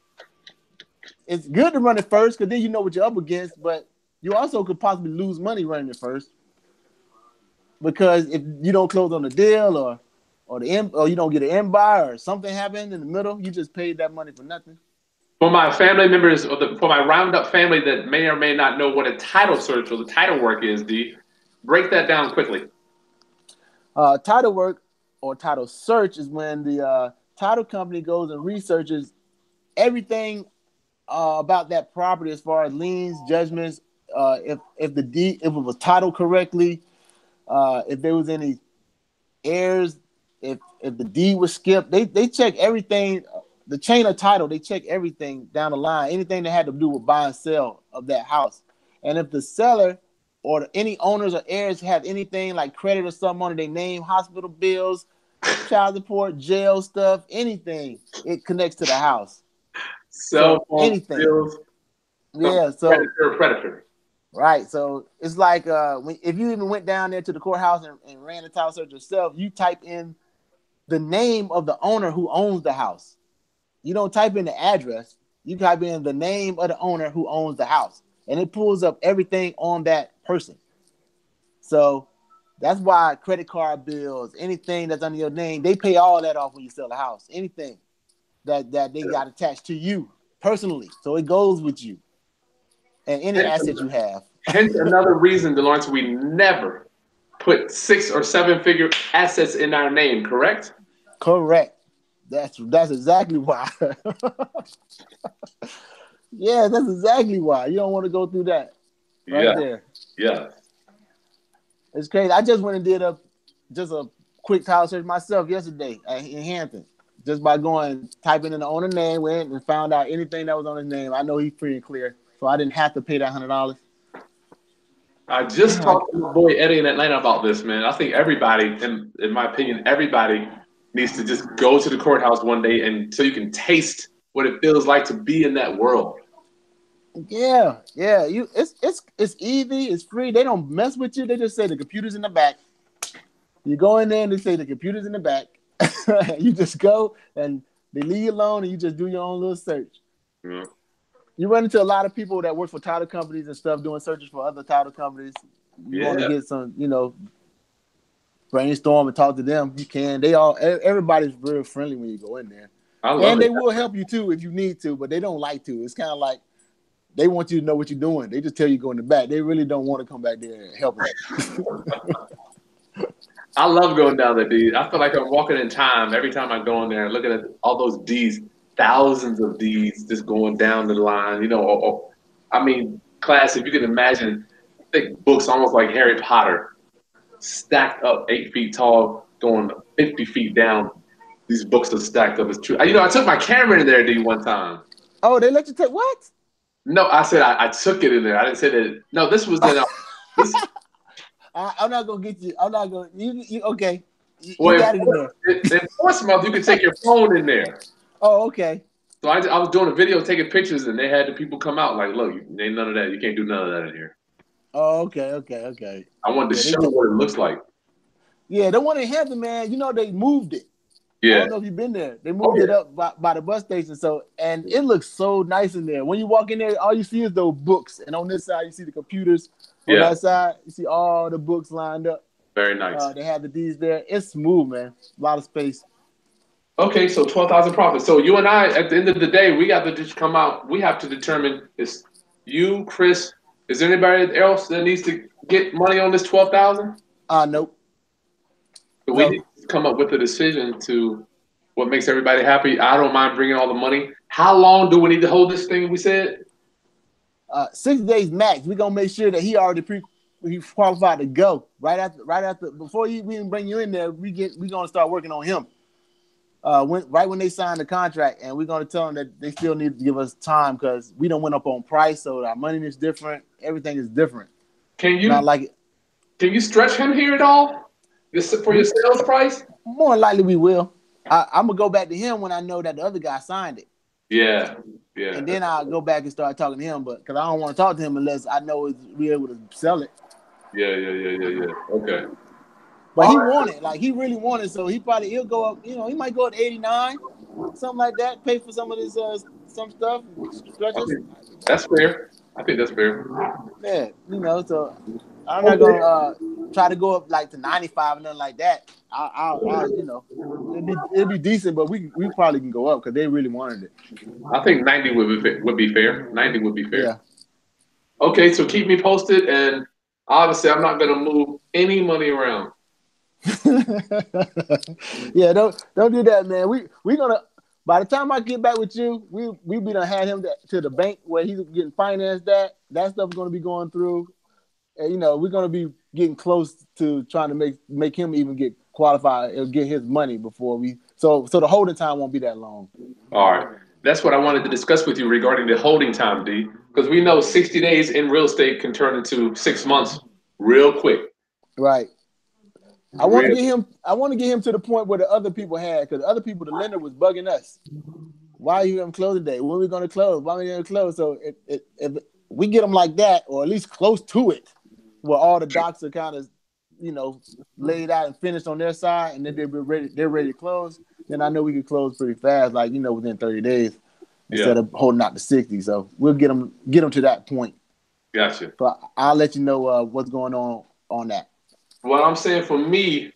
It's good to run it first because then you know what you're up against, but you also could possibly lose money running it first because if you don't close on the deal or you don't get an end buy or something happened in the middle, you just paid that money for nothing. For my family members for my roundup family that may or may not know what a title search or the title work is, D, break that down quickly. Title work or title search is when the title company goes and researches everything about that property as far as liens, judgments, if the deed, if it was titled correctly, if there was any errors, if the deed was skipped, they check everything, the chain of title, they check everything down the line, anything that had to do with buy and sell of that house. And if the seller or any owners or heirs have anything like credit or something under their name, hospital bills, child support, jail stuff, anything, it connects to the house. Cell So phone anything. bills, Yeah. So predator. right. So it's like if you even went down there to the courthouse and ran the title search yourself, you type in the name of the owner who owns the house. You don't type in the address. You type in the name of the owner who owns the house. and it pulls up everything on that person. So that's why credit card bills, anything that's under your name, they pay all that off when you sell a house. Anything that they got attached to you personally, so it goes with you and any asset you have. Hence another reason, Delawrence, we never put 6 or 7 figure assets in our name, correct? Correct. That's exactly why. Yeah, that's exactly why. You don't want to go through that right Yeah, there. yeah. It's crazy. I just went and did just a quick title search myself yesterday in Hampton. Just by typing in the owner name, went and found out anything that was on his name. I know he's free and clear, so I didn't have to pay that $100. I just talked to my boy Eddie in Atlanta about this, man. I think everybody, in my opinion, everybody needs to just go to the courthouse one day and so you can taste what it feels like to be in that world. Yeah. It's easy. It's free. They don't mess with you. They just say the computer's in the back. You go in there and they say the computer's in the back. You just go and they leave you alone and you just do your own little search. Yeah. You run into a lot of people that work for title companies and stuff doing searches for other title companies. You want to get some, brainstorm and talk to them. You can. Everybody's real friendly when you go in there. And they will help you too if you need to, but they don't like to. It's kind of like they want you to know what you're doing. They just tell you go in the back. They really don't want to come back there and help you. I love going down there, D. I feel like I'm walking in time every time I go in there and looking at all those D's, thousands of D's just going down the line. I mean, class, if you can imagine thick books almost like Harry Potter, stacked up 8 feet tall, going 50 feet down. These books are stacked up. It's true. I took my camera in there, D, one time. Oh, they let you take what? No, I said I took it in there. I didn't say that. No, this was the. I'm not gonna get you. I'm not gonna. You okay? You well, got it in there. In Portsmouth, you can take your phone in there. Oh, okay. So I was doing a video, taking pictures, and they had the people come out like, "Look, ain't none of that. You can't do none of that in here." Oh, okay. I wanted to show what it looks like. Yeah, the one in Hampton, man. They moved it. Yeah. I don't know if you've been there. They moved it up by the bus station. And it looks so nice in there. When you walk in there, all you see is those books, and on this side you see the computers. On that side, you see all the books lined up. Very nice. They have the D's there. It's smooth, man. A lot of space. Okay, so 12,000 profits. So you and I, at the end of the day, we got to just come out. We have to determine is you, Chris. Is there anybody else that needs to get money on this 12,000? Nope. So we need to come up with a decision to what makes everybody happy. I don't mind bringing all the money. How long do we need to hold this thing? We said 6 days max. We're gonna make sure that he already he's qualified to go right after before we even bring you in there. We're gonna start working on him. When they sign the contract, and we're gonna tell them that they still need to give us time because we don't went up on price, so our money is different. Everything is different. Can you not like it? Can you stretch him here at all? For your sales price? More than likely we will. I'm gonna go back to him when I know that the other guy signed it. Yeah. And then I'll go back and start talking to him, but because I don't want to talk to him unless I know we're able to sell it. Yeah. Okay. But he wanted, he really wanted, so he'll go up. He might go up to 89, something like that. Pay for some of this some stuff. Stretches. That's fair. I think that's fair. Yeah, so I'm not gonna try to go up to 95 and nothing like that. It'd be decent, but we probably can go up because they really wanted it. I think 90 would be fair. 90 would be fair. Yeah. Okay, so keep me posted, and obviously I'm not gonna move any money around. Yeah, don't do that, man. We gonna by the time I get back with you, we be done had him to the bank where he's getting financed. That stuff's gonna be going through, and we're gonna be getting close to trying to make him even get qualified or get his money before we. So the holding time won't be that long. All right, that's what I wanted to discuss with you regarding the holding time, D, because we know 60 days in real estate can turn into 6 months real quick. Right. I want to get him to the point where the other people had, because the other people, the lender was bugging us. Why are you having closing day? When are we going to close? Why are we going to close? So if we get them like that, or at least close to it, where all the docs are kind of, laid out and finished on their side, and then they're ready to close, then I know we can close pretty fast, within 30 days, instead of holding out to 60. So we'll get them to that point. Gotcha. So I'll let you know what's going on that. What I'm saying for me,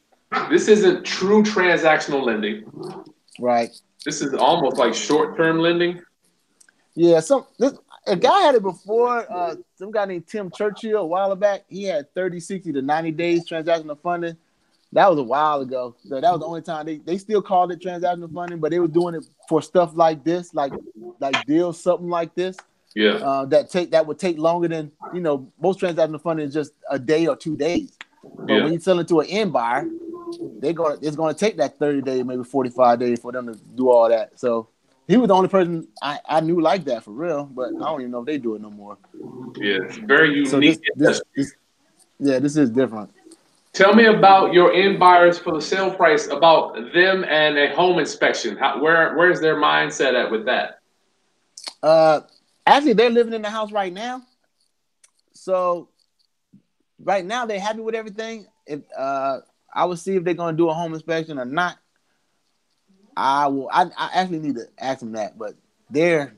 this isn't true transactional lending. Right. This is almost like short-term lending. Yeah. A guy had it before. Some guy named Tim Churchill a while back. He had 30, 60 to 90 days transactional funding. That was a while ago. So that was the only time they still called it transactional funding, but they were doing it for stuff like this, like deals, something like this. Yeah. That would take longer than most transactional funding is just a day or 2 days. But Yeah. when you sell it to an end buyer, it's gonna take that 30 days, maybe 45 days for them to do all that. So he was the only person I knew like that for real, but I don't even know if they do it no more. Yeah. It's very So unique industry. this is different. Tell me about your end buyers for the sale price, about them and a home inspection. Where's their mindset at with that? Uh, Actually, they're living in the house right now. So right now they're happy with everything. If I will see if they're gonna do a home inspection or not. I will. I actually need to ask them that, but they're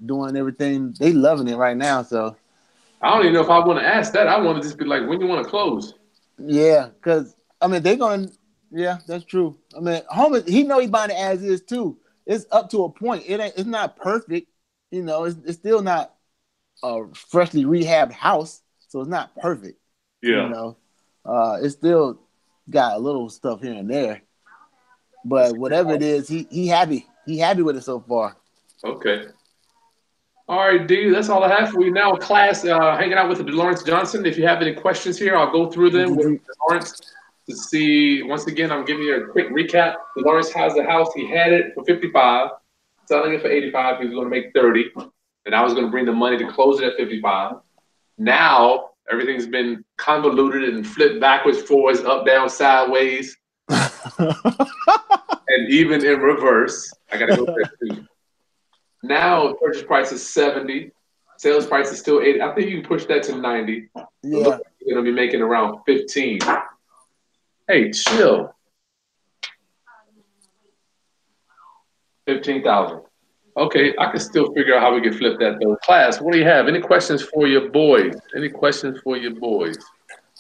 doing everything. They loving it right now. So I don't even know if I want to ask that. I want to just be like, when you want to close? yeah, because I mean they're gonna. Yeah, that's true. I mean, home. He know he buying it as is too. It's up to a point. It ain't. It's not perfect. It's still not a freshly rehabbed house, so it's not perfect. Yeah. It's still got a little stuff here and there, but whatever it is, he happy. He happy with it so far. Okay. All right, D, that's all I have for you now. Class, hanging out with Delawrence Johnson. If you have any questions here, I'll go through them with Delawrence to see. Once again, I'm giving you a quick recap. Delawrence has the house. He had it for 55, selling it for 85. He was going to make 30, and I was going to bring the money to close it at 55. Now everything's been convoluted and flipped backwards, forwards, up, down, sideways, and even in reverse. I got to go there too. Now purchase price is 70. Sales price is still 80. I think you can push that to 90. Yeah. Look, you're gonna be making around 15. Hey, chill. 15,000. Okay, I can still figure out how we can flip that though. Class, what do you have? Any questions for your boys? Any questions for your boys?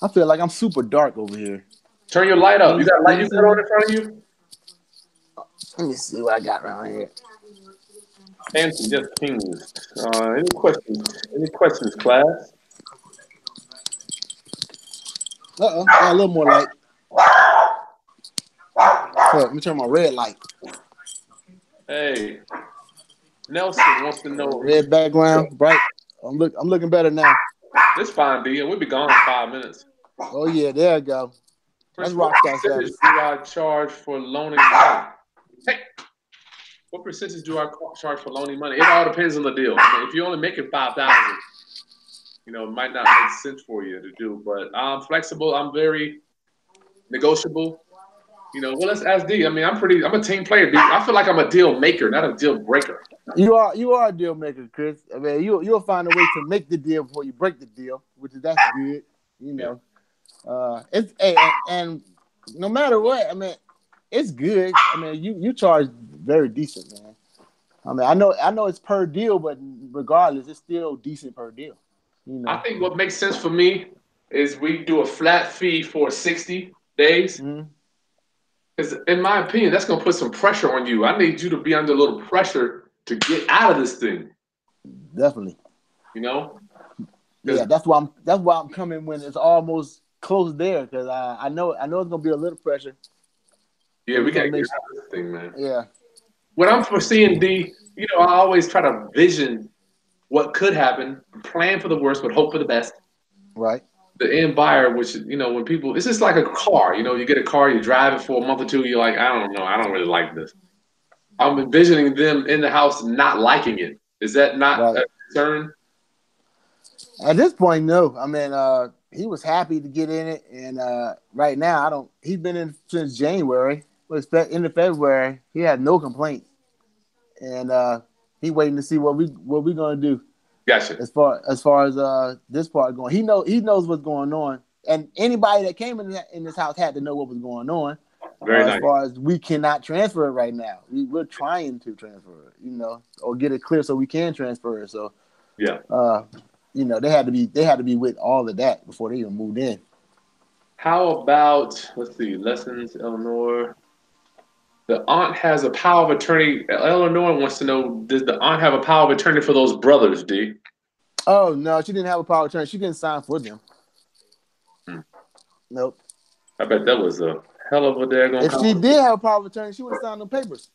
I feel like I'm super dark over here. Turn your light up. You got light you you see got on me? in front of you? Let me see what I got around here. Fancy, just kings. Any questions? Any questions, class? A little more light. Let me turn my red light. Hey, Nelson wants to know. Red background, bright. I'm looking better now. It's fine, D, and we'll be gone in 5 minutes. Oh yeah, there you go. That's What rockstar percentage status. do I charge for loaning money? Hey, what percentage do I charge for loaning money? It all depends on the deal. I mean, if you're only making 5,000, it might not make sense for you to do. But I'm flexible. I'm very negotiable. Well, let's ask D. I mean, I'm a team player, D. I feel like I'm a deal maker, not a deal breaker. You are a deal maker, Chris. I mean, you'll find a way to make the deal before you break the deal, that's good. It's and no matter what, I mean, it's good. I mean, you charge very decent, man. I mean, I know it's per deal, but regardless, it's still decent per deal. I think what makes sense for me is we do a flat fee for 60 days. Because in my opinion, that's going to put some pressure on you. I need you to be under a little pressure to get out of this thing. Definitely. Yeah, that's why I'm coming when it's almost close there, because I know it's gonna be a little pressure. Yeah, we gotta get out of this thing, man. Yeah. What I'm foreseeing, D, I always try to vision what could happen, plan for the worst, but hope for the best. Right. The end buyer, which when people, it's just like a car. You get a car, you drive it for a month or two, you're like, I don't know, I don't really like this. I'm envisioning them in the house not liking it. Is that not a concern? At this point, no. I mean, he was happy to get in it, and right now, he's been in since January. But end of February, he had no complaints, and he waiting to see what we gonna do. Gotcha. As far as this part going, he knows what's going on, and anybody that came in this house had to know what was going on. Very nice. As far as we cannot transfer it right now, we're trying to transfer it, or get it clear so we can transfer it. So yeah. they had to be with all of that before they even moved in. How about, let's see, lessons, Eleanor. The aunt has a power of attorney. Eleanor wants to know, does the aunt have a power of attorney for those brothers, D? Oh no, she didn't have a power of attorney. She didn't sign for them. Hmm. Nope. I bet that was a hell of a daggone If she conversation. did have a power of attorney, she would have signed them papers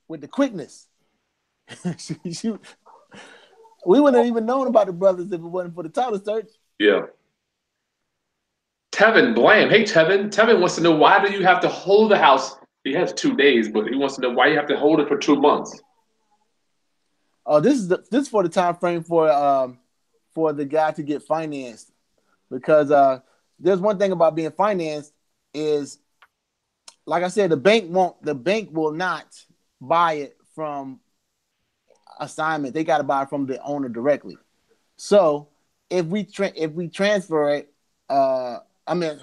with the quickness. she, we wouldn't have even known about the brothers if it wasn't for the title search. Yeah. Tevin Bland. Hey, Tevin. Tevin wants to know, why do you have to hold the house? He has 2 days, but he wants to know why you have to hold it for 2 months. Oh, this is for the time frame for the guy to get financed, because there's one thing about being financed is, like I said, the bank will not buy it from assignment. They got to buy it from the owner directly. So if we transfer it, I mean,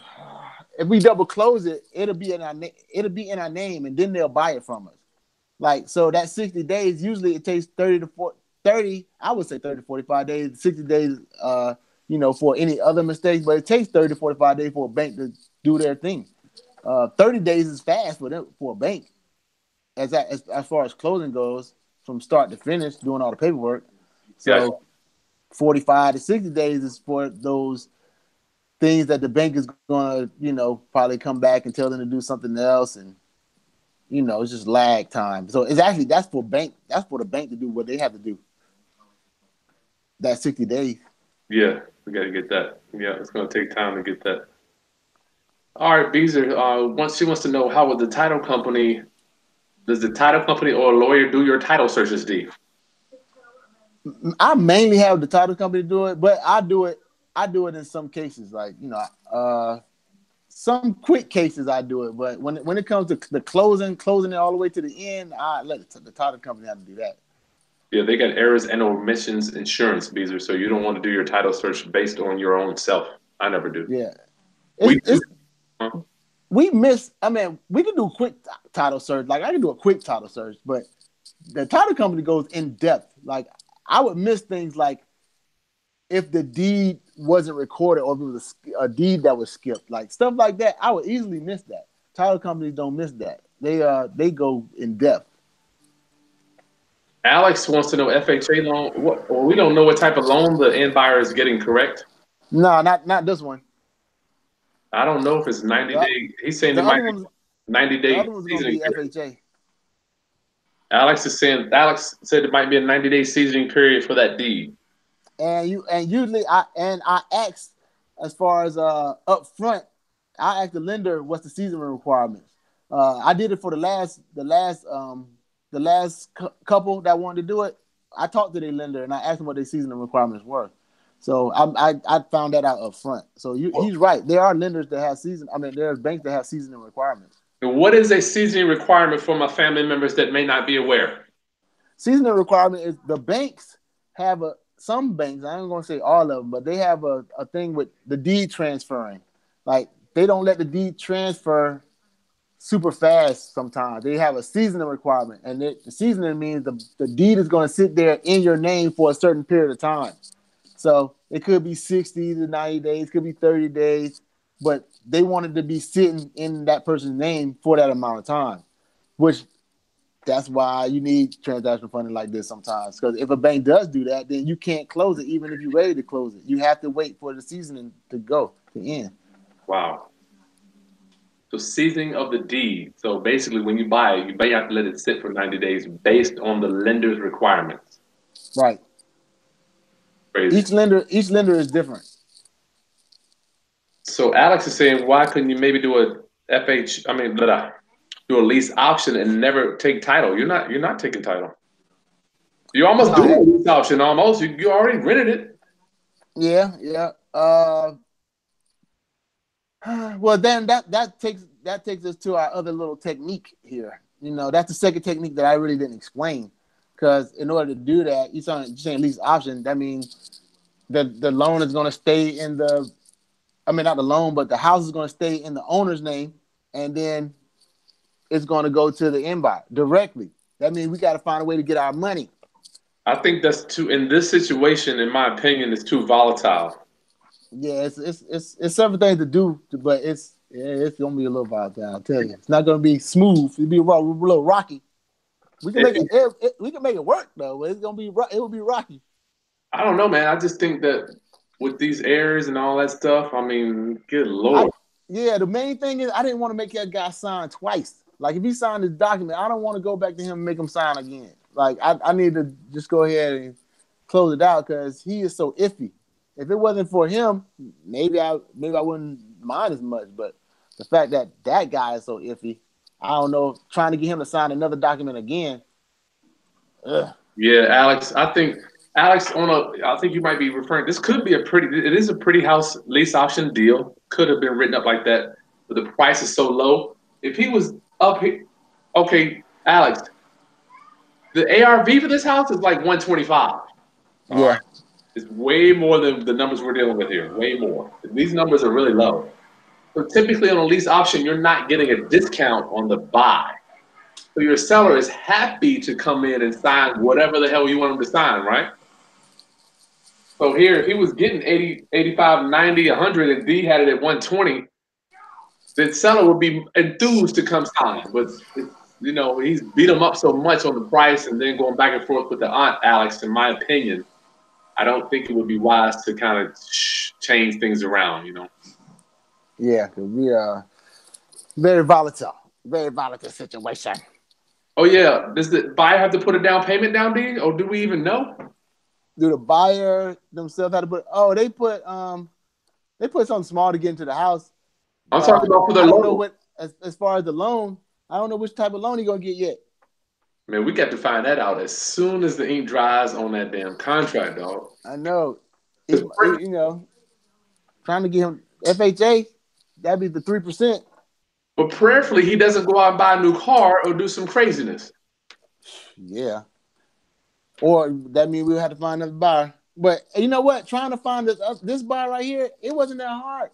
if we double close it, it'll be in our name, and then they'll buy it from us. Like, so that 60 days, usually it takes 30, I would say 30 to 45 days, 60 days, for any other mistakes, but it takes 30 to 45 days for a bank to do their thing. 30 days is fast for them, for a bank, as far as closing goes, from start to finish, doing all the paperwork. So Gotcha. 45 to 60 days is for those things that the bank is going to, probably come back and tell them to do something else, and it's just lag time. So it's actually that's for the bank to do what they have to do. That 60 days. Yeah, we got to get that. Yeah, it's going to take time to get that. All right, Beezer. She wants to know, how would the title company, does the title company or a lawyer do your title searches, D? I mainly have the title company do it, but I do it in some cases, like some quick cases I do it. But when it comes to the closing it all the way to the end, I let the title company have to do that. Yeah, they got errors and omissions insurance, Beezer, so you don't want to do your title search based on your own self. I never do. Yeah, We do. it's we miss. I mean, we can do a quick title search. Like, I can do a quick title search, but the title company goes in depth. Like, I would miss things like if the deed wasn't recorded, or if it was a deed that was skipped, like stuff like that. I would easily miss that. Title companies don't miss that. They go in depth. Alex wants to know, FHA loan. Well, we don't know what type of loan the end buyer is getting, correct? No, not this one. I don't know if it's 90 The, day. He's saying the it other might be one's 90 the day other one's gonna seasoning be period. FHA. Alex said it might be a 90-day seasoning period for that deed. And usually I ask, as far as up front, I ask the lender what's the seasoning requirements. I did it for the last couple that wanted to do it. I talked to their lender and I asked them what their seasoning requirements were. So I found that out up front. So he's right. There are lenders that have there's banks that have seasoning requirements. And what is a seasoning requirement for my family members that may not be aware? Seasoning requirement is the banks have some banks, I ain't gonna say all of them, but they have a thing with the deed transferring. Like, they don't let the deed transfer super fast sometimes. They have a seasoning requirement, and the seasoning means the deed is going to sit there in your name for a certain period of time. So it could be 60 to 90 days, could be 30 days, but they wanted to be sitting in that person's name for that amount of time, which that's why you need transactional funding like this sometimes. Because if a bank does do that, then you can't close it, even if you're ready to close it. You have to wait for the seasoning to end. Wow. So seasoning of the deed. So basically, when you buy it, you may have to let it sit for 90 days based on the lender's requirements. Right. Crazy. Each lender is different. So Alex is saying, why couldn't you maybe do do a lease option and never take title? You're not taking title. You almost do a No, lease option almost. You already rented it. yeah. Well, then that takes us to our other little technique here. That's the second technique that I really didn't explain. Because in order to do that, you're saying lease option. That means the loan is going to stay in not the loan, but the house is going to stay in the owner's name, and then it's going to go to the end buyer directly. That means we got to find a way to get our money. I think that's too in this situation, in my opinion, it's too volatile. Yeah, it's several things to do, but it's gonna be a little volatile. I'll tell you, it's not gonna be smooth. It'll be a little rocky. We can make It, we can make it work though. But it's gonna be it will be rocky. I don't know, man. I just think that with these errors and all that stuff, I mean, good I lord. Yeah, the main thing is I didn't want to make that guy sign twice. Like if he signed this document, I don't want to go back to him and make him sign again. Like I need to just go ahead and close it out because he is so iffy. If it wasn't for him, maybe I wouldn't mind as much. But the fact that that guy is so iffy, I don't know. Trying to get him to sign another document again. Ugh. Yeah, Alex. I think you might be referring. This could be a pretty. It is a pretty house lease option deal. Could have been written up like that, but the price is so low. If he was up here, okay, Alex. The ARV for this house is like 125. All right, Yeah, it's way more than the numbers we're dealing with here. Way more. These numbers are really low. So typically on a lease option, you're not getting a discount on the buy. So your seller is happy to come in and sign whatever the hell you want him to sign, right? So here, if he was getting 80, 85, 90, 100, and D had it at 120, the seller would be enthused to come sign. But, he's beat him up so much on the price and then going back and forth with the aunt, Alex, in my opinion, I don't think it would be wise to kind of change things around. yeah, because we are very volatile situation. Oh, yeah. Does the buyer have to put a down payment down, D? Or do we even know? Do the buyer themselves have to put? Oh, they put something small to get into the house. I'm talking about for the I don't know loan. what as far as the loan. I don't know which type of loan he gonna get yet. Man, we got to find that out as soon as the ink dries on that damn contract, dog. I know. Trying to get him FHA. That'd be the 3%. But prayerfully, he doesn't go out and buy a new car or do some craziness. Yeah. Or that means we'll have to find another buyer. But you know what? Trying to find this buyer right here, it wasn't that hard.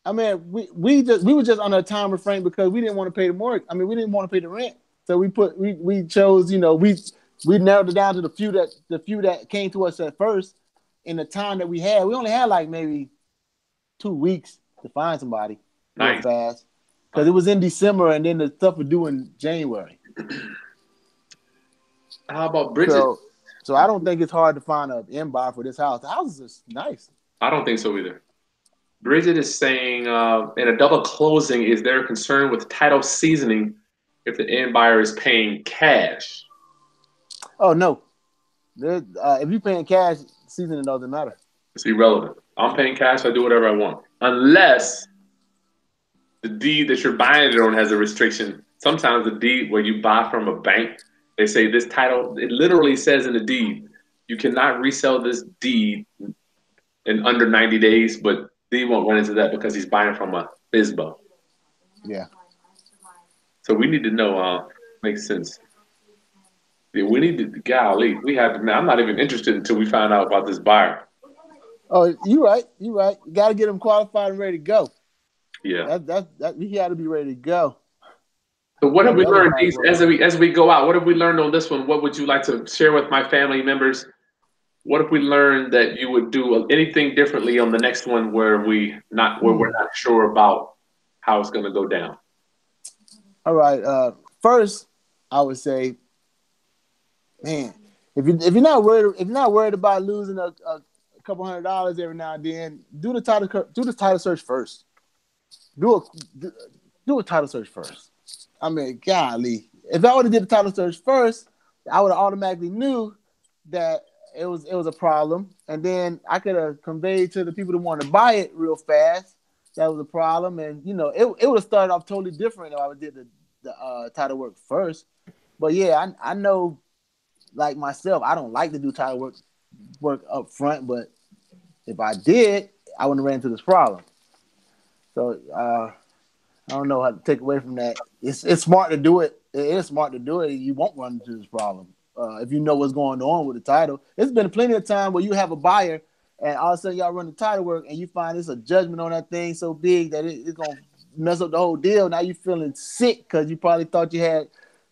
I mean, we were just on a time frame because we didn't want to pay the mortgage. I mean, we didn't want to pay the rent. So we chose, we narrowed it down to the few that came to us at first in the time that we had. We only had like maybe 2 weeks to find somebody real Nice. fast. Because it was in December and then the stuff was due in January. How about Bridget? So I don't think it's hard to find an end buyer for this house. The house is nice. I don't think so either. Bridget is saying in a double closing, is there a concern with title seasoning if the end buyer is paying cash? Oh no. If you're paying cash, seasoning doesn't matter. It's irrelevant. I'm paying cash. I do whatever I want. Unless the deed that you're buying it on has a restriction. Sometimes the deed where you buy from a bank, they say this title, it literally says in the deed, you cannot resell this deed in under 90 days, but D won't run into that because he's buying from a FISBO. Yeah. So we need to know, makes sense. Yeah, we need to, golly, we have to, man, I'm not even interested until we find out about this buyer. Oh, you right. You got to get them qualified and ready to go. Yeah. You got to be ready to go. So what have we learned as we go out? What have we learned on this one? What would you like to share with my family members? What if we learned that you would do anything differently on the next one where we're not sure about how it's going to go down? All right. First, I would say, man, if you're not worried about losing a couple $100 every now and then, do the title search first. Do a title search first. I mean, golly, if I would have did the title search first, I would have automatically knew that it was a problem, and then I could have conveyed to the people that wanted to buy it real fast that was a problem, and it would have started off totally different if I did the title work first. But yeah, I know, like myself, I don't like to do title work up front, but if I did, I wouldn't have ran into this problem. So I don't know how to take away from that. It's smart to do it. It is smart to do it. You won't run into this problem if you know what's going on with the title. It's been plenty of time where you have a buyer and all of a sudden y'all run the title work and you find it's a judgment on that thing so big that it's going to mess up the whole deal. Now you're feeling sick because you probably thought you had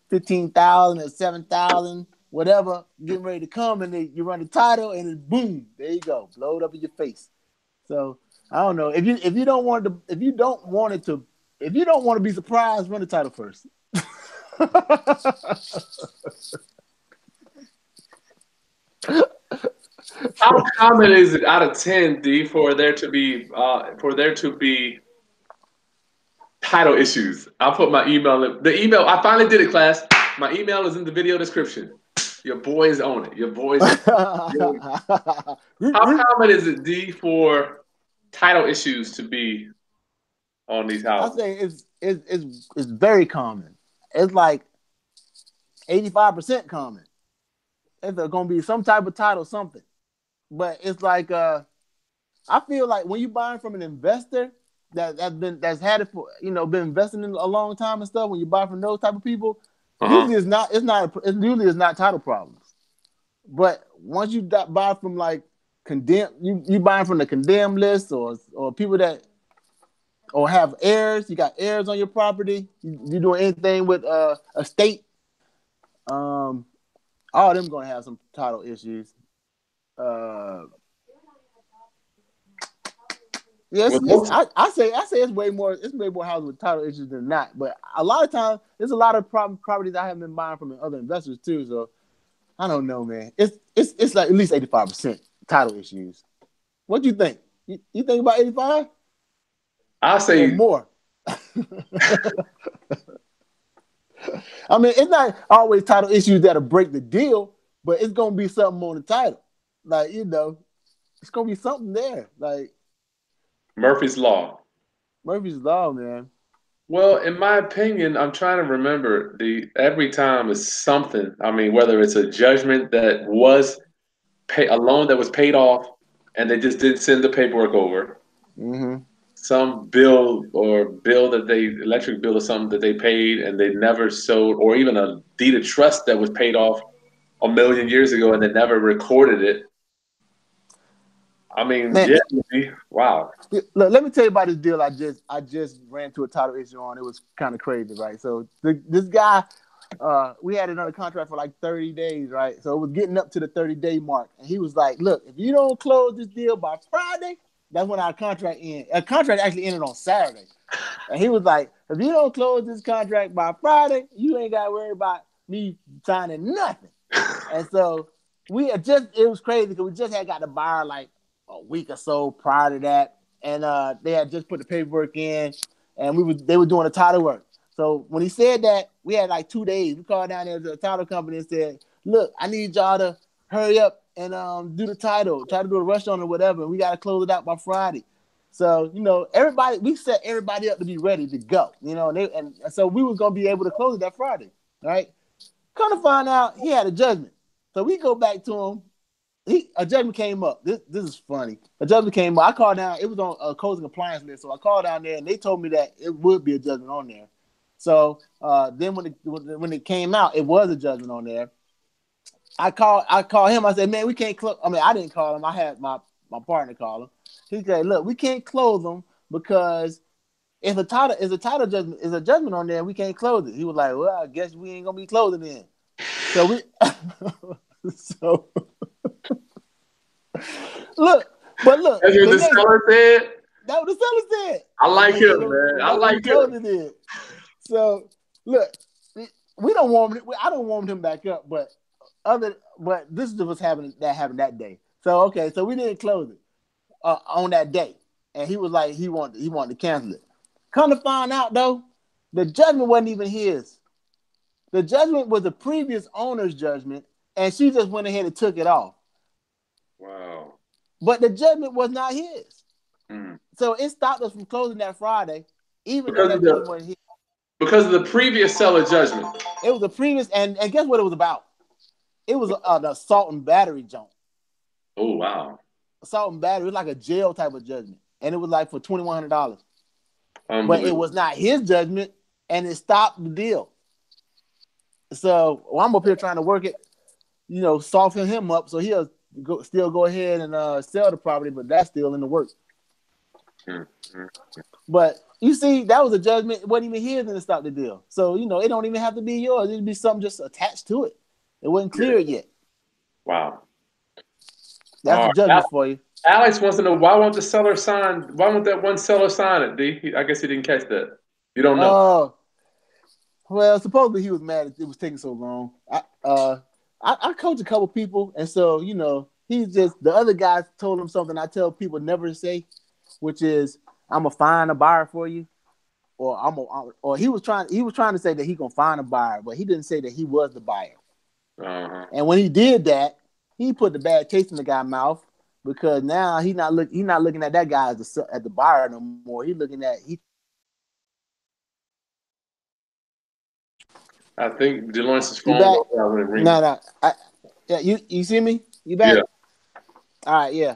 15,000 or 7,000 whatever getting ready to come, and then you run the title, and then boom, there you go, blow it up in your face. So I don't know if you don't want to if you don't want it to if you don't want to be surprised, run the title first. How common is it out of 10, D, for there to be title issues? I'll put my email in the email. I finally did it, class. My email is in the video description. Your boys own it. Your boys. How common is it, D, for title issues to be on these I houses? say it's very common. It's like 85% common. It's going to be some type of title, something. But it's like I feel like when you buying from an investor that's had it for been investing in a long time and stuff. When you buy from those type of people, usually it's not title problems. But once you buy from like condemned, you buying from the condemned list or people that or have heirs, you got heirs on your property, you doing anything with a state, all of them gonna have some title issues. Yes, I say it's way more houses with title issues than not. But a lot of times there's a lot of properties I haven't been buying from other investors too. So I don't know, man. It's like at least 85% title issues. What do you think? You think about 85? I'll say or more. I mean, it's not always title issues that'll break the deal, but it's gonna be something on the title. Like, it's gonna be something there. Like Murphy's Law. Murphy's Law, man. Well, in my opinion, I'm trying to remember every time is something. I mean, whether it's a judgment that was a loan that was paid off, and they just didn't send the paperwork over. Mm-hmm. Some electric bill or something that they paid and they never sold, or even a deed of trust that was paid off a million years ago and they never recorded it. I mean, man, yeah, wow. Look, let me tell you about this deal I just ran to a title issue on. It was kind of crazy, right? So this guy, we had it under contract for like 30 days, right? So it was getting up to the 30-day mark. And he was like, look, if you don't close this deal by Friday, that's when our contract ends. Our contract actually ended on Saturday. And he was like, if you don't close this contract by Friday, you ain't got to worry about me signing nothing. And so it was crazy because we just had got the buyer like a week or so prior to that. And they had just put the paperwork in and they were doing the title work. So when he said that, we had like 2 days. We called down there to the title company and said, look, I need y'all to hurry up and do the title, try to do a rush on it or whatever. And we got to close it out by Friday. So, we set everybody up to be ready to go, and so we was going to be able to close it that Friday, right? Come to find out, he had a judgment. So we go back to him. A judgment came up. This is funny. A judgment came up. I called down. It was on a closing compliance list. So I called down there, and they told me that it would be a judgment on there. So then when it came out, it was a judgment on there. I called him. I said, man, we can't close. I mean, I didn't call him. I had my partner call him. He said, look, we can't close them because if a title judgment is a judgment on there, we can't close it. He was like, well, I guess we ain't gonna be closing it. So we look. That's what the seller said. That what the seller said. I like him, man. I like him. So look, we don't warm. I don't warm him back up, but this is what's happening. That happened that day. So okay, so we didn't close it on that day, and he was like, he wanted to cancel it. Come to find out though, the judgment wasn't even his. The judgment was the previous owner's judgment, and she just went ahead and took it off. Wow. But the judgment was not his. So it stopped us from closing that Friday, even though that judgment wasn't his. Because of the previous seller judgment. It was a previous, and guess what it was about? It was an assault and battery jump. Oh, wow. Assault and battery. It was like a jail type of judgment. And it was like for $2,100. But it was not his judgment, and it stopped the deal. So I'm up here trying to work it, soften him up so he'll still go ahead and sell the property, but that's still in the works. But you see, that was a judgment. It wasn't even his, and it stopped the deal. So, it don't even have to be yours. It'd be something just attached to it. It wasn't Yeah. cleared yet. Wow. That's the judgments for you. Alex wants to know why won't the seller sign? Why won't that one seller sign it? D? I guess he didn't catch that. You don't know. Oh, well, supposedly he was mad it was taking so long. I coach a couple people, and so he's just the other guys told him something I tell people never to say, which is I'm gonna find a buyer for you, or or he was trying to say that he gonna find a buyer, but he didn't say that he was the buyer. And when he did that, he put the bad taste in the guy's mouth because now he's not looking at that guy as the buyer no more. He's looking at I think Delawrence's You phone back? goes out when it rings. No. Yeah, you see me? You back? Yeah. All right, yeah.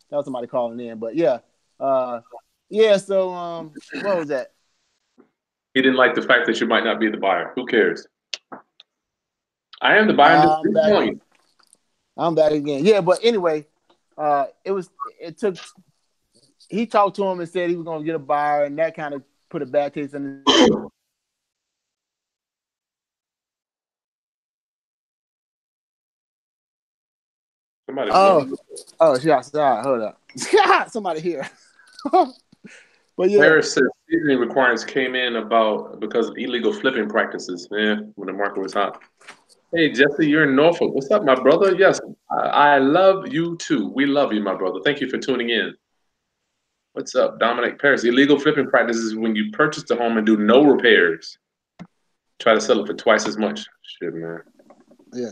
That was somebody calling in, but yeah. Yeah, so what was that? He didn't like the fact that you might not be the buyer. Who cares? I am the buyer. I'm back. I'm back again. Yeah, but anyway, he talked to him and said he was gonna get a buyer, and that kind of put a bad taste in his. Somebody. Oh, yeah, sorry, hold up. Somebody here. But yeah. Harris said seasoning requirements came in because of illegal flipping practices. Yeah, when the market was hot. Hey Jesse, you're in Norfolk. What's up, my brother? Yes, I love you too. We love you, my brother. Thank you for tuning in. What's up, Dominic Paris? Illegal flipping practices is when you purchase the home and do no repairs. Try to sell it for twice as much. Shit, man. Yeah,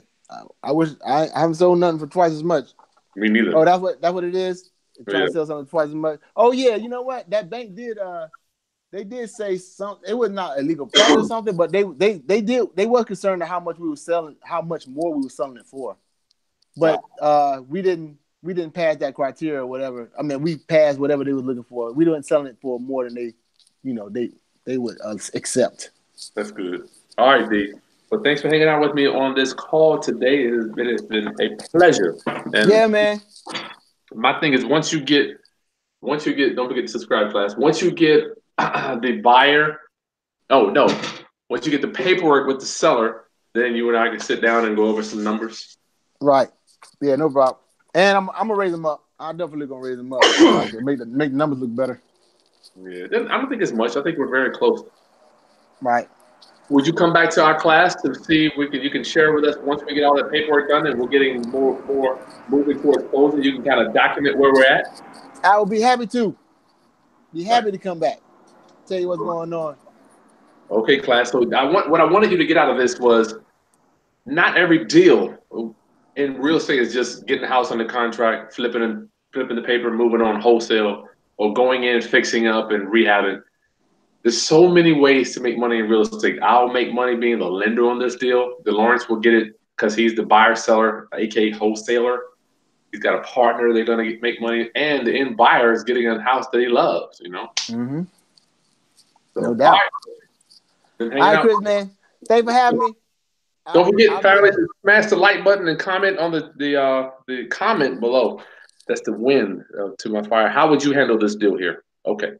I wish I haven't sold nothing for twice as much. Me neither. Oh, that's what it is. Trying to sell something twice as much. Oh yeah, you know what? That bank did. They did say something. It was not illegal practice or something, but they were concerned at how much we were selling, how much more we were selling it for. But we didn't pass that criteria or whatever. I mean, we passed whatever they were looking for. We weren't selling it for more than they would accept. That's good. All right, D. Well, thanks for hanging out with me on this call today. It has been a pleasure. And yeah, man. My thing is once you get, don't forget to subscribe, class. Once you get the buyer, once you get the paperwork with the seller, then you and I can sit down and go over some numbers. Right. Yeah, no problem. And I'm gonna raise them up. I'm definitely gonna raise them up. make the numbers look better. Yeah, I don't think it's much. I think we're very close. Right. Would you come back to our class to see if you can share with us once we get all that paperwork done and we're getting more moving towards closing? You can kind of document where we're at. I will be happy to. Be happy to come back. Tell you what's going on. Okay, class. So what I wanted you to get out of this was not every deal in real estate is just getting the house under contract, flipping the paper, moving on wholesale, or going in, fixing up, and rehabbing. There's so many ways to make money in real estate. I'll make money being the lender on this deal. Delawrence will get it because he's the buyer seller, aka wholesaler. He's got a partner. They're going to make money, and the end buyer is getting a house that he loves. Mm-hmm. So, no doubt. All right, Chris, man. Thanks for having me. Don't forget, family, to smash the like button and comment on the comment below. That's the win to my fire. How would you handle this deal here? Okay.